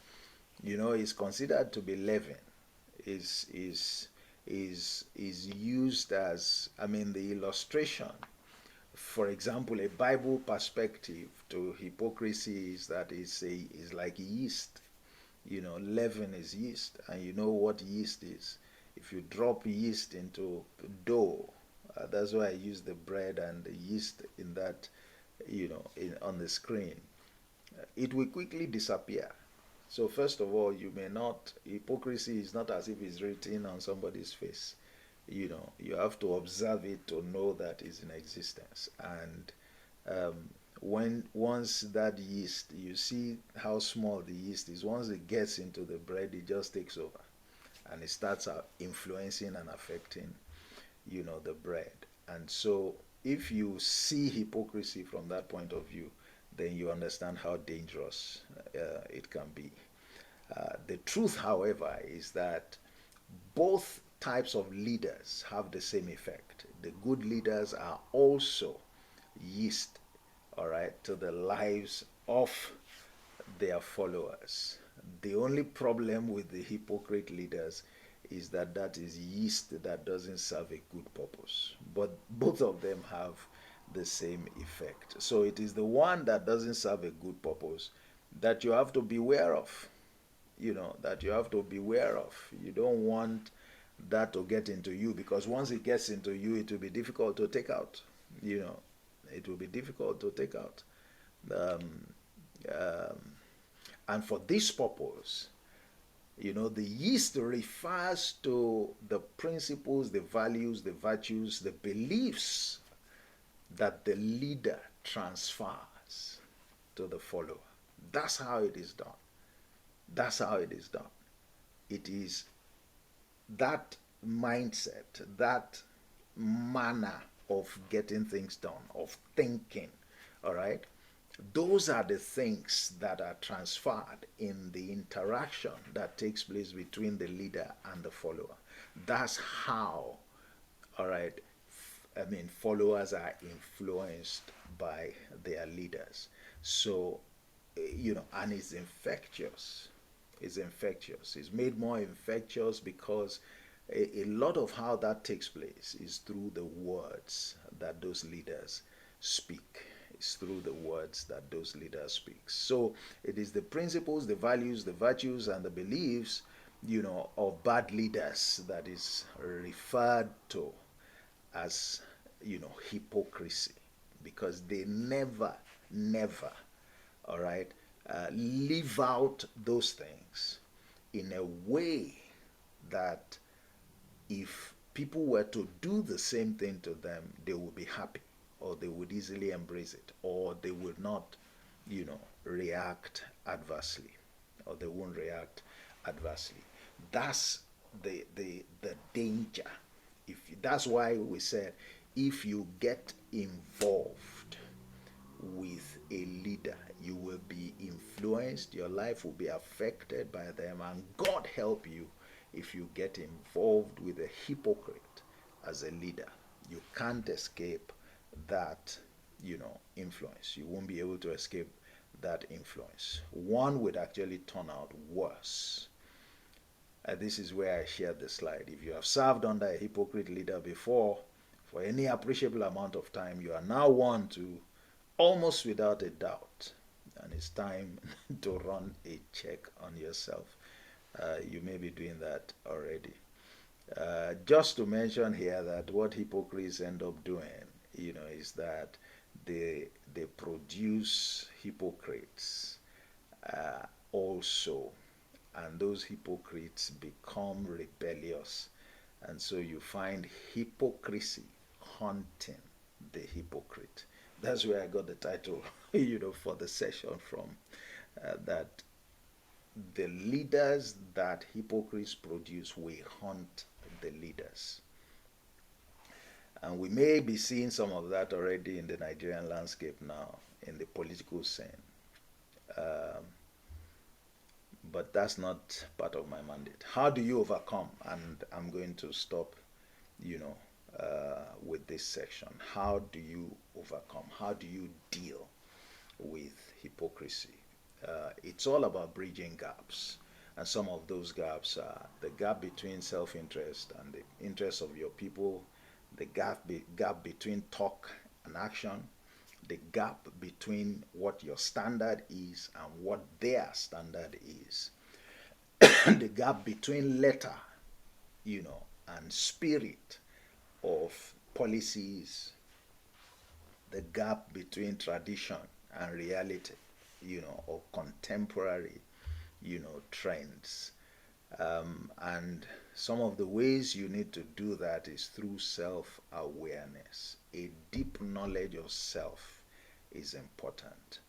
A: is considered to be leaven, is used as, the illustration. For example, a Bible perspective to hypocrisy is that is like yeast. Leaven is yeast, and you know what yeast is. If you drop yeast into dough, that's why I use the bread and the yeast in that, on the screen. It will quickly disappear. So first of all, you may not, hypocrisy is not as if it's written on somebody's face. You have to observe it to know that it's in existence. And when once that yeast, you see how small the yeast is. Once it gets into the bread, it just takes over, and it starts influencing and affecting, the bread. And so, if you see hypocrisy from that point of view, then you understand how dangerous it can be. The truth, however, is that both types of leaders have the same effect. The good leaders are also yeast, all right, to the lives of their followers. The only problem with the hypocrite leaders is that that is yeast that doesn't serve a good purpose. But both of them have the same effect. So it is the one that doesn't serve a good purpose that you have to beware of. That you have to beware of. You don't want that to get into you, because once it gets into you, it will be difficult to take out. It will be difficult to take out. Um, um, and for this purpose, the yeast refers to the principles, the values, the virtues, the beliefs that the leader transfers to the follower. That's how it is done. That's how it is done. It is that mindset, that manner of getting things done, of thinking, all right? Those are the things that are transferred in the interaction that takes place between the leader and the follower. That's how, all right, followers are influenced by their leaders. So, and it's infectious. It's infectious. It's made more infectious because a lot of how that takes place is through the words that those leaders speak. It's through the words that those leaders speak. So it is the principles, the values, the virtues, and the beliefs, of bad leaders that is referred to as, hypocrisy, because they never, all right, live out those things in a way that if people were to do the same thing to them, they would be happy, or they would easily embrace it, or they would not, react adversely, or they won't react adversely. That's the danger. If that's why we said, if you get involved with a leader, you will be influenced, your life will be affected by them, and God help you if you get involved with a hypocrite as a leader. You can't escape that, influence. You won't be able to escape that influence. One would actually turn out worse. This is where I shared the slide. If you have served under a hypocrite leader before, for any appreciable amount of time, you are now one to, almost without a doubt, and it's time to run a check on yourself. You may be doing that already. Just to mention here that what hypocrites end up doing, is that they produce hypocrites also, and those hypocrites become rebellious, and so you find hypocrisy hunting the hypocrite. That's where I got the title, for the session from. That the leaders that hypocrites produce will hunt the leaders. And we may be seeing some of that already in the Nigerian landscape now, in the political scene. Um, but that's not part of my mandate. How do you overcome? And I'm going to stop, with this section. How do you overcome? How do you deal with hypocrisy? It's all about bridging gaps. And some of those gaps are the gap between self-interest and the interests of your people, the gap between talk and action, the gap between what your standard is and what their standard is, the gap between letter, and spirit of policies, the gap between tradition and reality, or contemporary, trends. And some of the ways you need to do that is through self-awareness. A deep knowledge of self is important,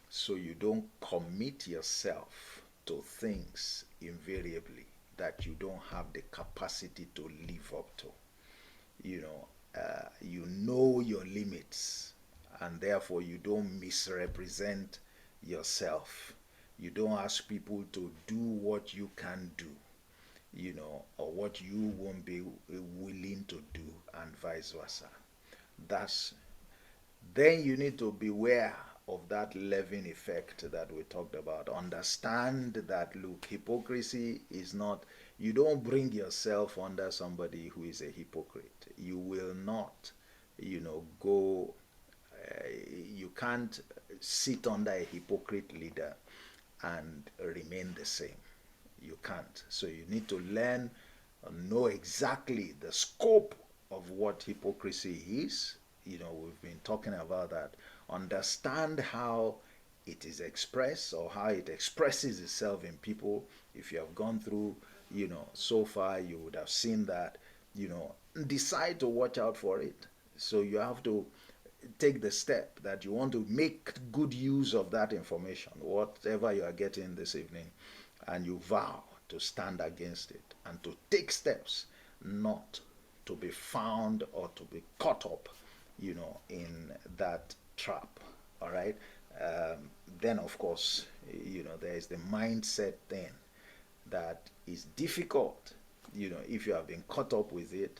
A: so you don't commit yourself to things invariably that you don't have the capacity to live up to. You know your limits, and therefore you don't misrepresent yourself. You don't ask people to do what you can do, or what you won't be willing to do, and vice versa. That's Then you need to beware of that leaven effect that we talked about. Understand that, look, hypocrisy is not, you don't bring yourself under somebody who is a hypocrite. You will not, go, you can't sit under a hypocrite leader and remain the same. You can't. So you need to learn, know exactly the scope of what hypocrisy is. We've been talking about that. Understand how it is expressed, or how it expresses itself in people. If you have gone through, so far, you would have seen that, decide to watch out for it. So you have to take the step that you want to make good use of that information, whatever you are getting this evening, and you vow to stand against it and to take steps not to be found or to be caught up, in that trap. All right. Then, of course, there is the mindset thing that is difficult, if you have been caught up with it,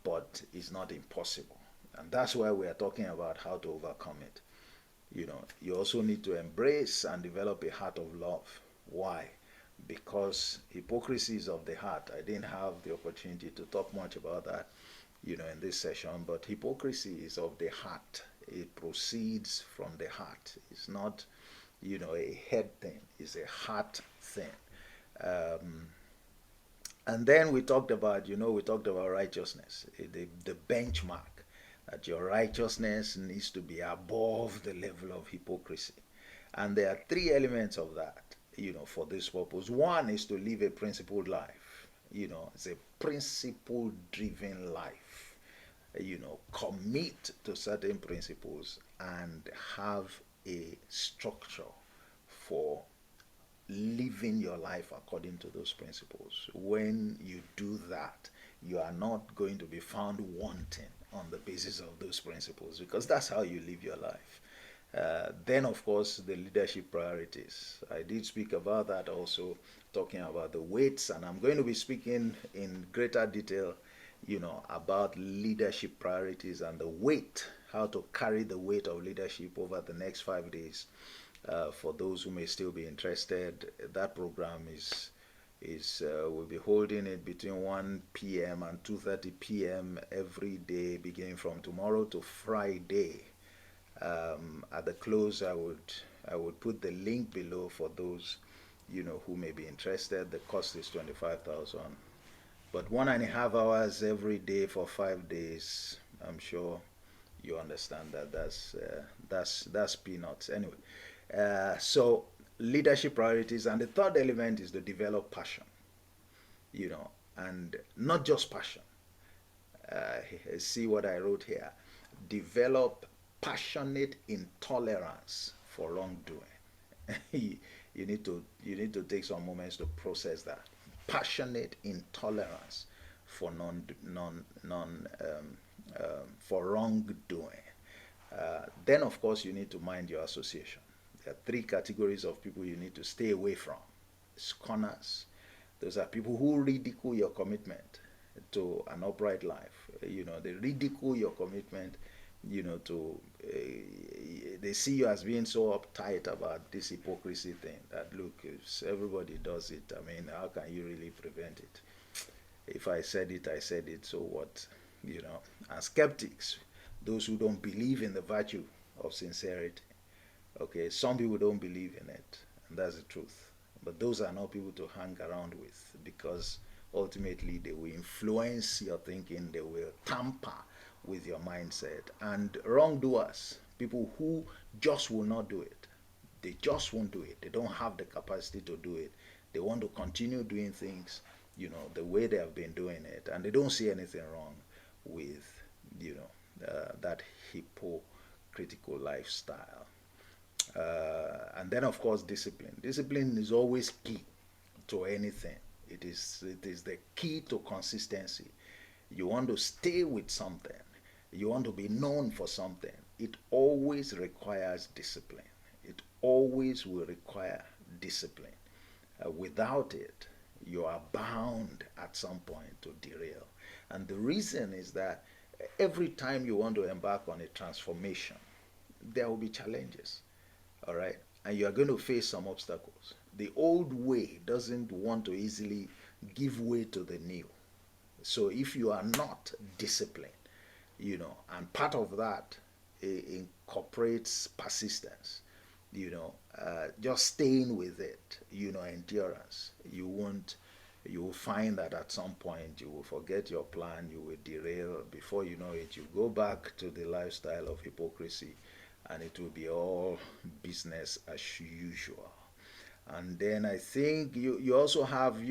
A: but it's not impossible. And that's why we are talking about how to overcome it. You also need to embrace and develop a heart of love. Why? Because hypocrisy is of the heart. I didn't have the opportunity to talk much about that, in this session, but hypocrisy is of the heart. It proceeds from the heart. It's not, a head thing. It's a heart thing. Um, and then we talked about righteousness, the benchmark, that your righteousness needs to be above the level of hypocrisy. And there are three elements of that, for this purpose. One is to live a principled life. It's a principle driven life. Commit to certain principles and have a structure for living your life according to those principles. When you do that, you are not going to be found wanting on the basis of those principles, because that's how you live your life. Then, of course, the leadership priorities. I did speak about that also, talking about the weights, and I'm going to be speaking in greater detail, about leadership priorities and the weight, how to carry the weight of leadership over the next 5 days. For those who may still be interested, that program is we'll be holding it between 1 p.m. and 2:30 p.m. every day, beginning from tomorrow to Friday. At the close, I would put the link below for those who may be interested. The cost is 25,000, but 1.5 hours every day for 5 days. I'm sure you understand that that's peanuts anyway. So leadership priorities, and the third element is to develop passion, and not just passion. See what I wrote here. Develop passionate intolerance for wrongdoing. You need to take some moments to process that. Passionate intolerance for for wrongdoing. Then, of course, you need to mind your association. There are three categories of people you need to stay away from. Scorners. Those are people who ridicule your commitment to an upright life. They ridicule your commitment, to they see you as being so uptight about this hypocrisy thing that, look, if everybody does it, I mean, how can you really prevent it? If I said it, I said it, so what? And skeptics, those who don't believe in the virtue of sincerity. Okay, some people don't believe in it, and that's the truth. But those are not people to hang around with, because ultimately they will influence your thinking, they will tamper with your mindset. And wrongdoers, people who just will not do it, they just won't do it. They don't have the capacity to do it. They want to continue doing things, the way they have been doing it, and they don't see anything wrong with, that hypocritical lifestyle. And then, of course, discipline. Discipline is always key to anything. It is the key to consistency. You want to stay with something. You want to be known for something. It always requires discipline. It always will require discipline. Without it, you are bound at some point to derail. And the reason is that every time you want to embark on a transformation, there will be challenges. All right, and you are going to face some obstacles. The old way doesn't want to easily give way to the new. So if you are not disciplined, and part of that incorporates persistence, just staying with it, endurance. You will find that at some point you will forget your plan, you will derail. Before you know it, you go back to the lifestyle of hypocrisy, and it will be all business as usual. And then I think you also have,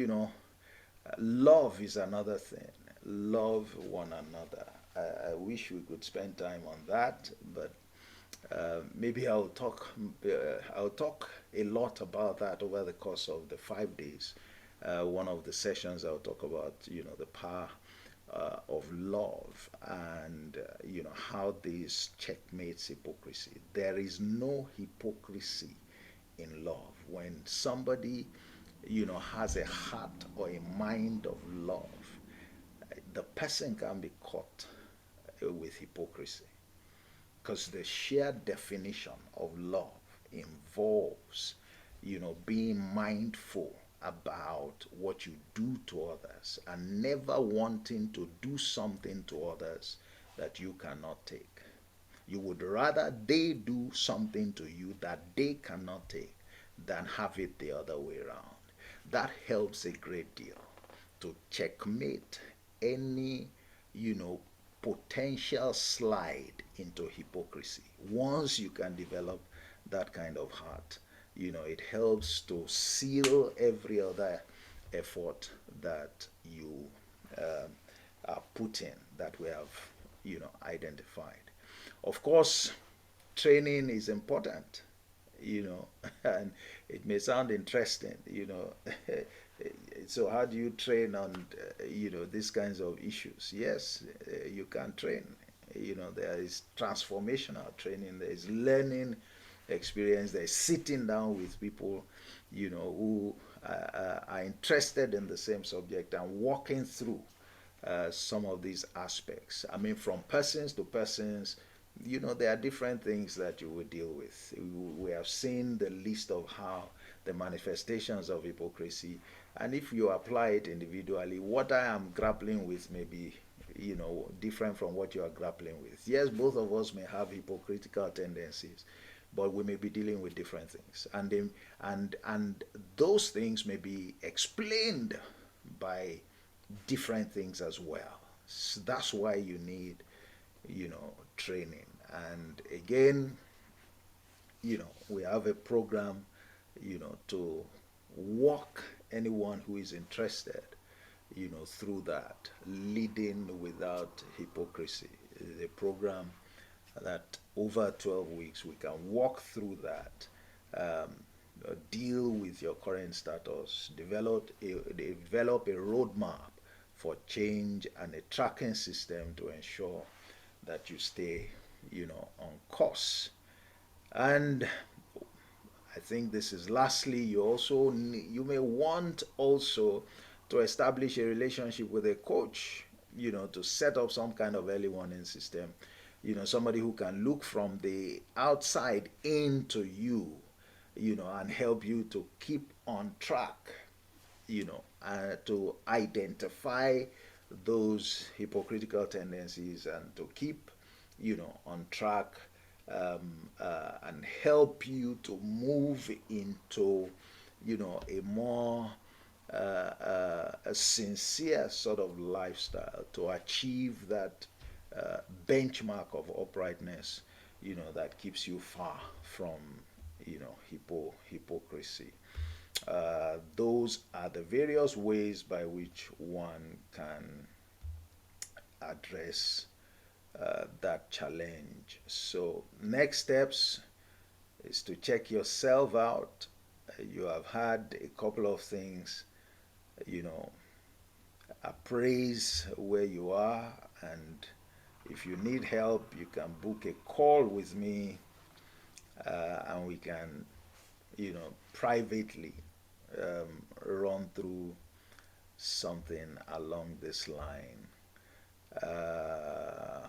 A: love is another thing. Love one another. I wish we could spend time on that, but maybe I'll talk a lot about that over the course of the 5 days. One of the sessions I'll talk about, the power of love, and how this checkmates hypocrisy. There is no hypocrisy in love. When somebody has a heart or a mind of love, the person can be caught with hypocrisy, because the sheer definition of love involves being mindful about what you do to others, and never wanting to do something to others that you cannot take. You would rather they do something to you that they cannot take than have it the other way around. That helps a great deal to checkmate any, potential slide into hypocrisy. Once you can develop that kind of heart. It helps to seal every other effort that you um, are putting, that we have, identified. Of course, training is important, and it may sound interesting, so how do you train on, these kinds of issues? Yes, you can train. There is transformational training, there is learning experience, there is sitting down with people, who are interested in the same subject and walking through some of these aspects. I mean, from persons to persons, there are different things that you will deal with. We have seen the list of how the manifestations of hypocrisy, and if you apply it individually, what I am grappling with may be, different from what you are grappling with. Yes, both of us may have hypocritical tendencies, but we may be dealing with different things, and those things may be explained by different things as well. So that's why you need, training. And again, we have a program, to walk anyone who is interested, through that. Leading Without Hypocrisy is a program that over 12 weeks we can walk through that, deal with your current status, develop a roadmap for change, and a tracking system to ensure that you stay, on course. And I think this is lastly, you may want also to establish a relationship with a coach, to set up some kind of early warning system, somebody who can look from the outside into you, and help you to keep on track, to identify those hypocritical tendencies, and to keep, on track, and help you to move into, a more a sincere sort of lifestyle to achieve that benchmark of uprightness, that keeps you far from, hypocrisy. Those are the various ways by which one can address that challenge. So, next steps is to check yourself out. You have had a couple of things, you know, appraise where you are, and if you need help, you can book a call with me, and we can, privately run through something along this line. Uh,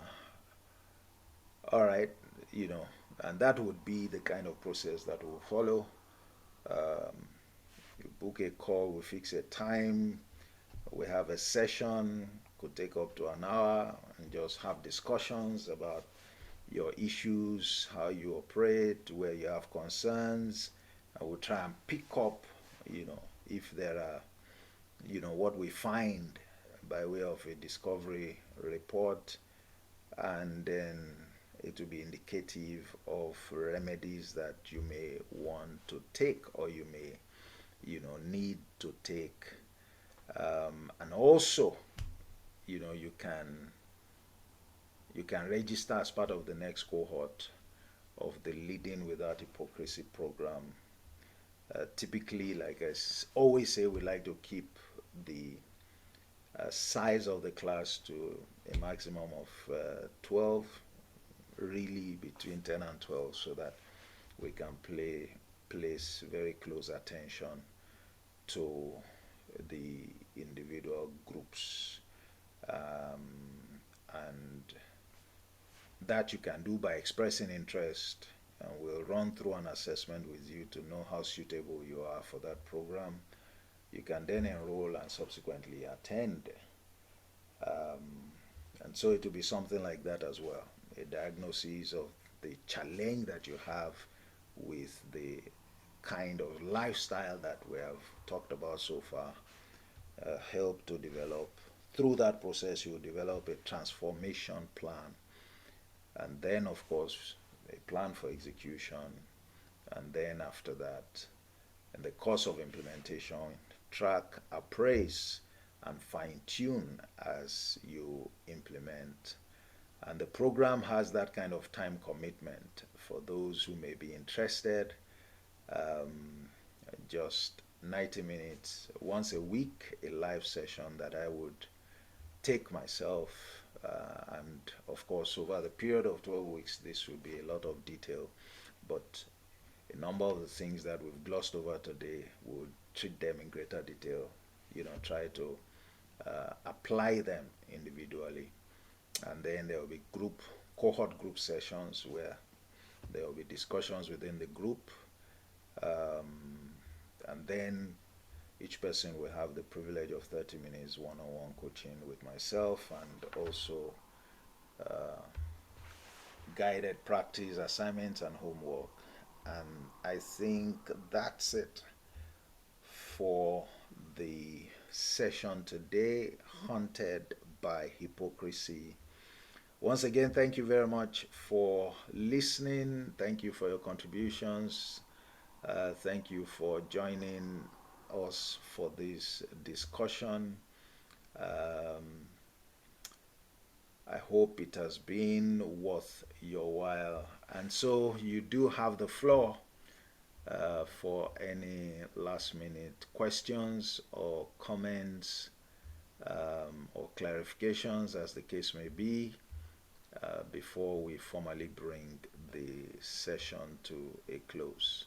A: all right, you know, and that would be the kind of process that will follow. Um, you book a call, we fix a time, we have a session, could take up to an hour, and just have discussions about your issues, how you operate, where you have concerns, and we'll try and pick up, if there are, what we find by way of a discovery report, and then it will be indicative of remedies that you may want to take, or you may, need to take. And also, you can register as part of the next cohort of the Leading Without Hypocrisy program. Typically, like I always say, we like to keep the size of the class to a maximum of 12, really between 10 and 12, so that we can place very close attention to the individual groups. And that you can do by expressing interest, and we'll run through an assessment with you to know how suitable you are for that program. You can then enroll and subsequently attend. Um, and so it will be something like that as well, a diagnosis of the challenge that you have with the kind of lifestyle that we have talked about so far. Help to develop, through that process, you will develop a transformation plan, and then, of course, a plan for execution, And then after that, in the course of implementation, track, appraise, and fine tune as you implement. And the program has that kind of time commitment for those who may be interested. Um, just 90 minutes once a week, a live session that I would take myself. And of course, over the period of 12 weeks, this will be a lot of detail. But a number of the things that we've glossed over today, we'll treat them in greater detail. Try to apply them individually. And then there will be cohort group sessions where there will be discussions within the group. And then each person will have the privilege of 30 minutes one-on-one coaching with myself, and also uh, guided practice assignments and homework. And I think that's it for the session today, Haunted by Hypocrisy. Once again, thank you very much for listening. Thank you for your contributions. Thank you for joining us for this discussion. Um, I hope it has been worth your while. And so you do have the floor for any last minute questions or comments, or clarifications, as the case may be, before we formally bring the session to a close.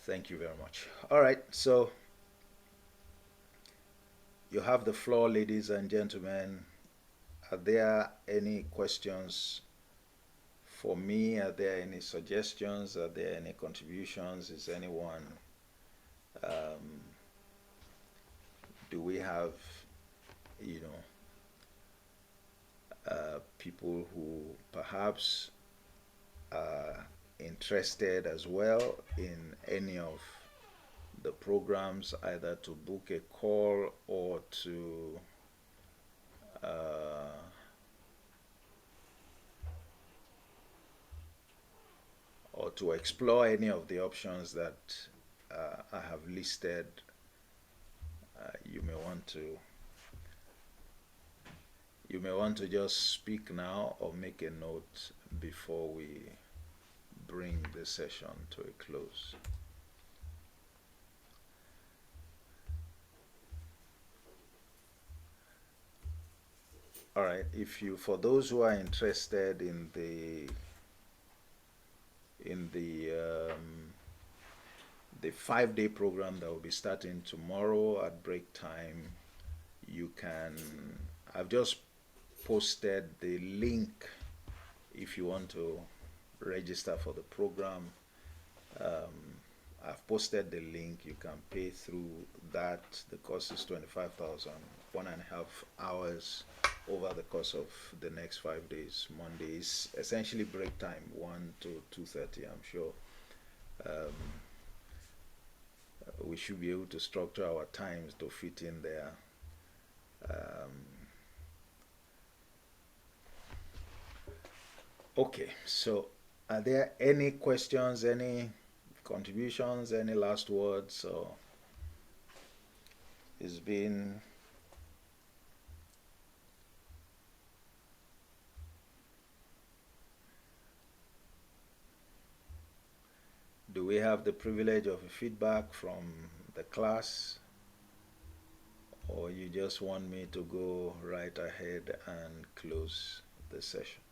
A: Thank you very much. All right, so you have the floor, ladies and gentlemen. Are there any questions for me? Are there any suggestions? Are there any contributions? Is anyone, um, do we have, you know, people who perhaps are interested as well in any of the programs, either to book a call or to uh, explore any of the options that I have listed. You may want to just speak now or make a note before we bring the session to a close. All right, for those who are interested in the 5-day program that will be starting tomorrow at break time, I've just posted the link if you want to register for the program. I've posted the link. You can pay through that. The cost is 25,000, 1.5 hours over the course of the next 5 days. Monday is essentially break time, 1 to 2:30. I'm sure we should be able to structure our times to fit in there. Okay, so are there any questions, any contributions, any last words? Or it's been do we have the privilege of feedback from the class, or you just want me to go right ahead and close the session?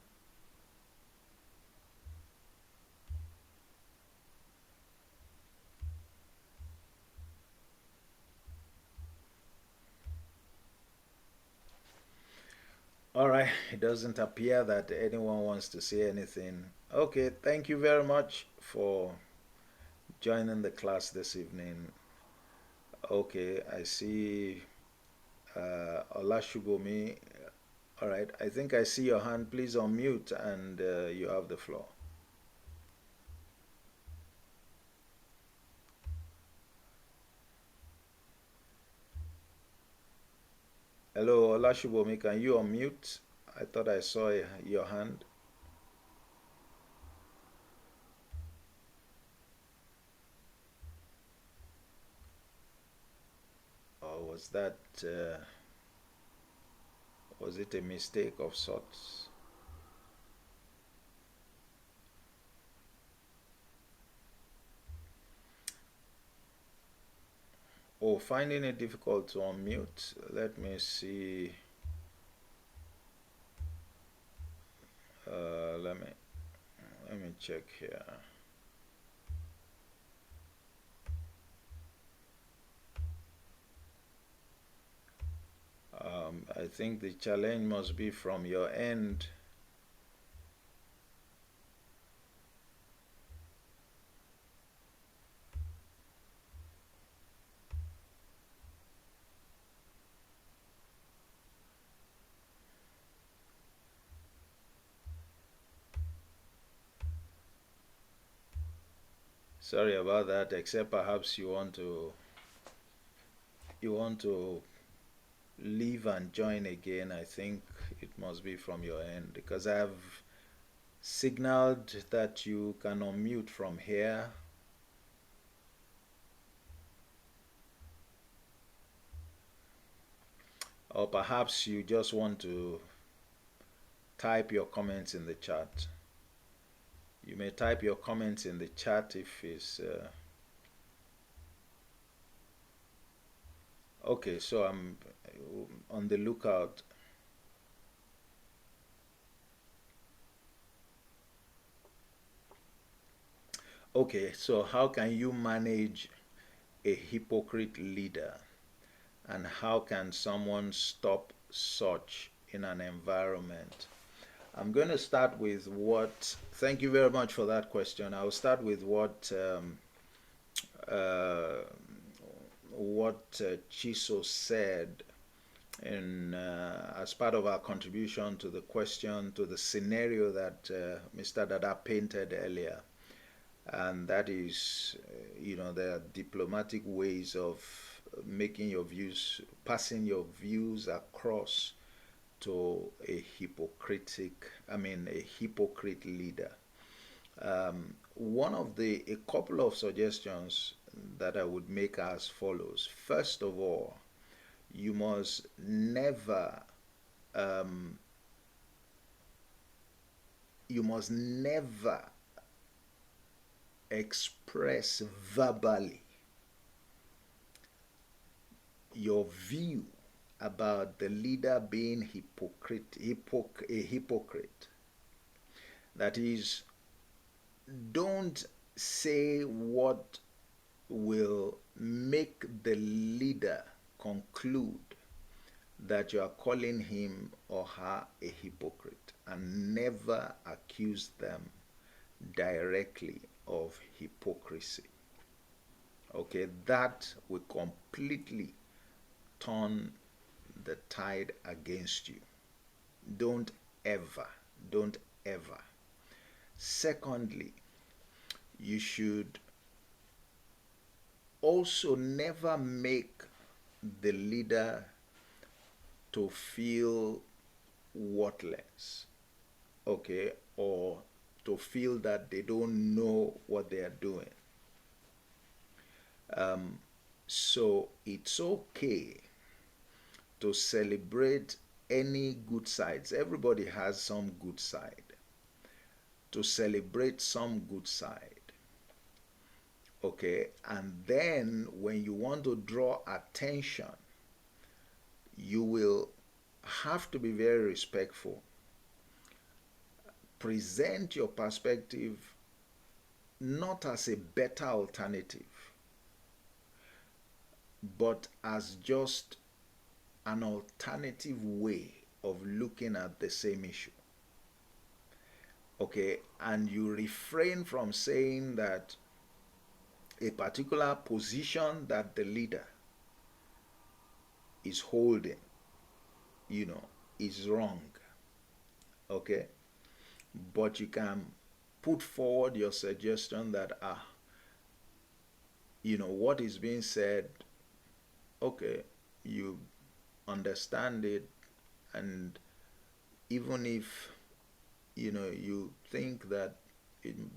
A: All right, it doesn't appear that anyone wants to say anything. Okay, thank you very much for joining the class this evening. Okay, I see Olashubomi. All right, I think I see your hand. Please unmute and you have the floor. Hello, Olashubomi, can you unmute? I thought I saw your hand. Was that was it a mistake of sorts? Oh, finding it difficult to unmute. Let me see. Let me check here. I think the challenge must be from your end. Sorry about that, except perhaps you want to leave and join again. I think it must be from your end because I have signaled that you can unmute from here. Or perhaps you just want to type your comments in the chat. You may type your comments in the chat if it's okay. So I'm on the lookout. Okay, so how can you manage a hypocrite leader, and how can someone stop such in an environment? I'm going to start with what. Thank you very much for that question. I'll start with uh, what Chiso said in as part of our contribution to the question, to the scenario that Mr. Dada painted earlier, and that is, there are diplomatic ways of making your views, passing your views across to a hypocrite leader. A couple of suggestions that I would make as follows. First of all, you must never, um, you must never express verbally your view about the leader being a hypocrite. That is, don't say what will make the leader conclude that you are calling him or her a hypocrite, and never accuse them directly of hypocrisy. Okay, that will completely turn the tide against you. Don't ever, don't ever. Secondly, you should also never make the leader to feel worthless, okay, or to feel that they don't know what they are doing. So it's okay to celebrate any good sides. Everybody has some good side. To celebrate some good side. Okay, and then when you want to draw attention, you will have to be very respectful. Present your perspective not as a better alternative, but as just an alternative way of looking at the same issue. Okay, and you refrain from saying that a particular position that the leader is holding, is wrong. Okay, but you can put forward your suggestion that what is being said, okay, you understand it, and even if you think that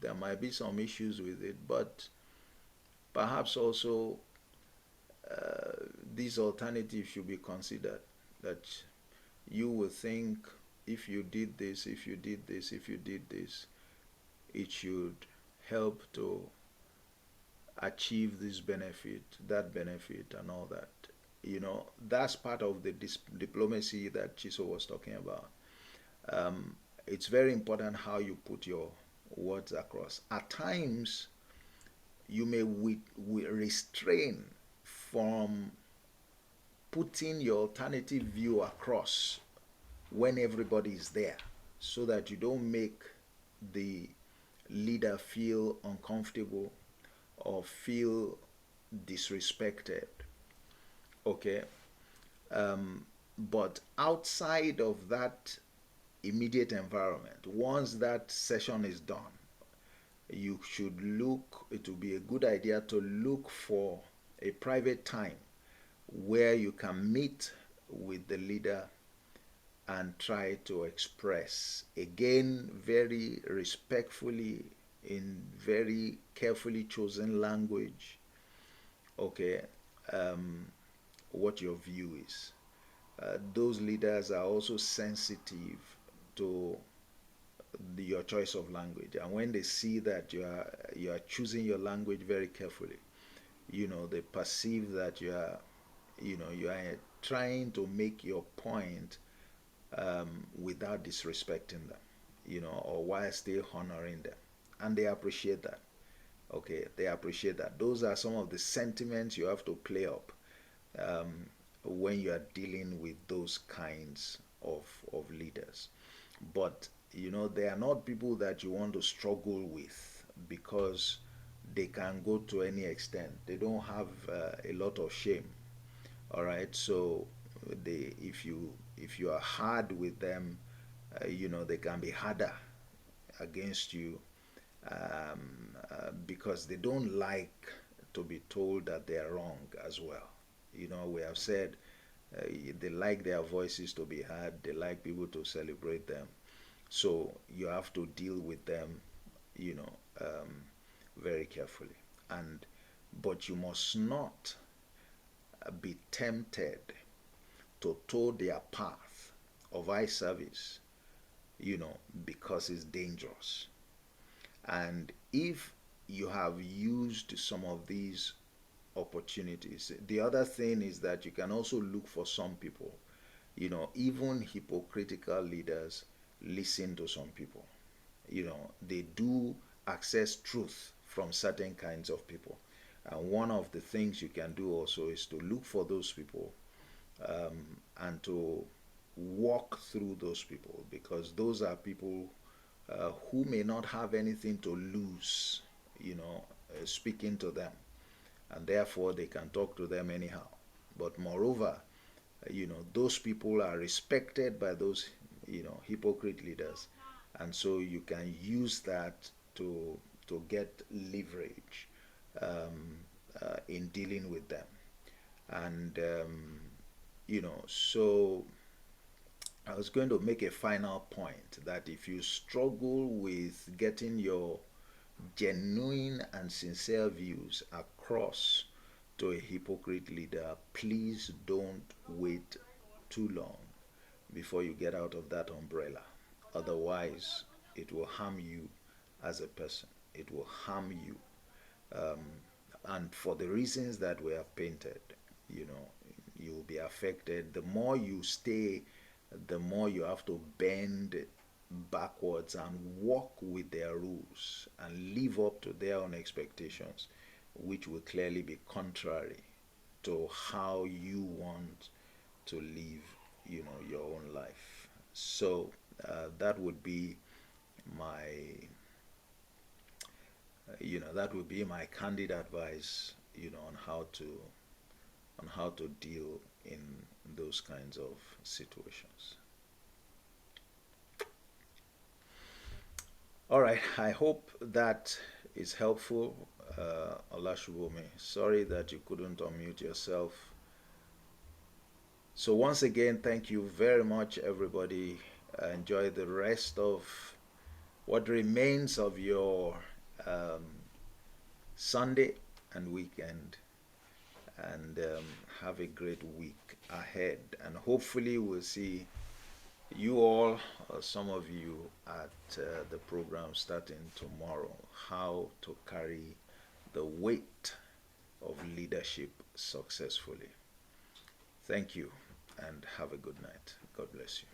A: there might be some issues with it, but perhaps also these alternatives should be considered. That you will think, if you did this, if you did this, if you did this, it should help to achieve this benefit, that benefit, and all that. That's part of the diplomacy that Chiso was talking about. Um, it's very important how you put your words across. At times, you may restrain from putting your alternative view across when everybody is there, so that you don't make the leader feel uncomfortable or feel disrespected. Okay. But outside of that immediate environment, once that session is done, you should look, it would be a good idea to look for a private time where you can meet with the leader and try to express, again, very respectfully, in very carefully chosen language, okay, um, what your view is. Those leaders are also sensitive to your choice of language, and when they see that you are choosing your language very carefully, they perceive that you are trying to make your point, without disrespecting them, or while still honoring them, and they appreciate that. Okay, they appreciate that. Those are some of the sentiments you have to play up, um, when you are dealing with those kinds of leaders. But they are not people that you want to struggle with, because they can go to any extent. They don't have a lot of shame. All right, so if you are hard with them, they can be harder against you, because they don't like to be told that they are wrong as well. We have said, they like their voices to be heard. They like people to celebrate them. So you have to deal with them, you know, um, very carefully. And but you must not be tempted to toe their path of eye service, because it's dangerous. And if you have used some of these opportunities, the other thing is that you can also look for some people, even hypocritical leaders listen to some people. They do access truth from certain kinds of people. And one of the things you can do also is to look for those people, and to walk through those people, because those are people who may not have anything to lose, speaking to them, and therefore they can talk to them anyhow. But moreover, those people are respected by those, hypocrite leaders, and so you can use that to get leverage, um, in dealing with them. And so I was going to make a final point that if you struggle with getting your genuine and sincere views across to a hypocrite leader, please don't wait too long before you get out of that umbrella. Otherwise, it will harm you as a person. It will harm you. Um, and for the reasons that we have painted, you know, you will be affected. The more you stay, the more you have to bend backwards and walk with their rules and live up to their own expectations, which will clearly be contrary to how you want to live, your own life. So that would be my, that would be my candid advice, on how to deal in those kinds of situations. All right, I hope that is helpful, Olashubomi. Sorry that you couldn't unmute yourself. So once again, thank you very much, everybody. Enjoy the rest of what remains of your um, Sunday and weekend. and have a great week ahead. And hopefully, we'll see you all, or some of you, at the program starting tomorrow. How to carry the weight of leadership successfully. Thank you and have a good night. God bless you.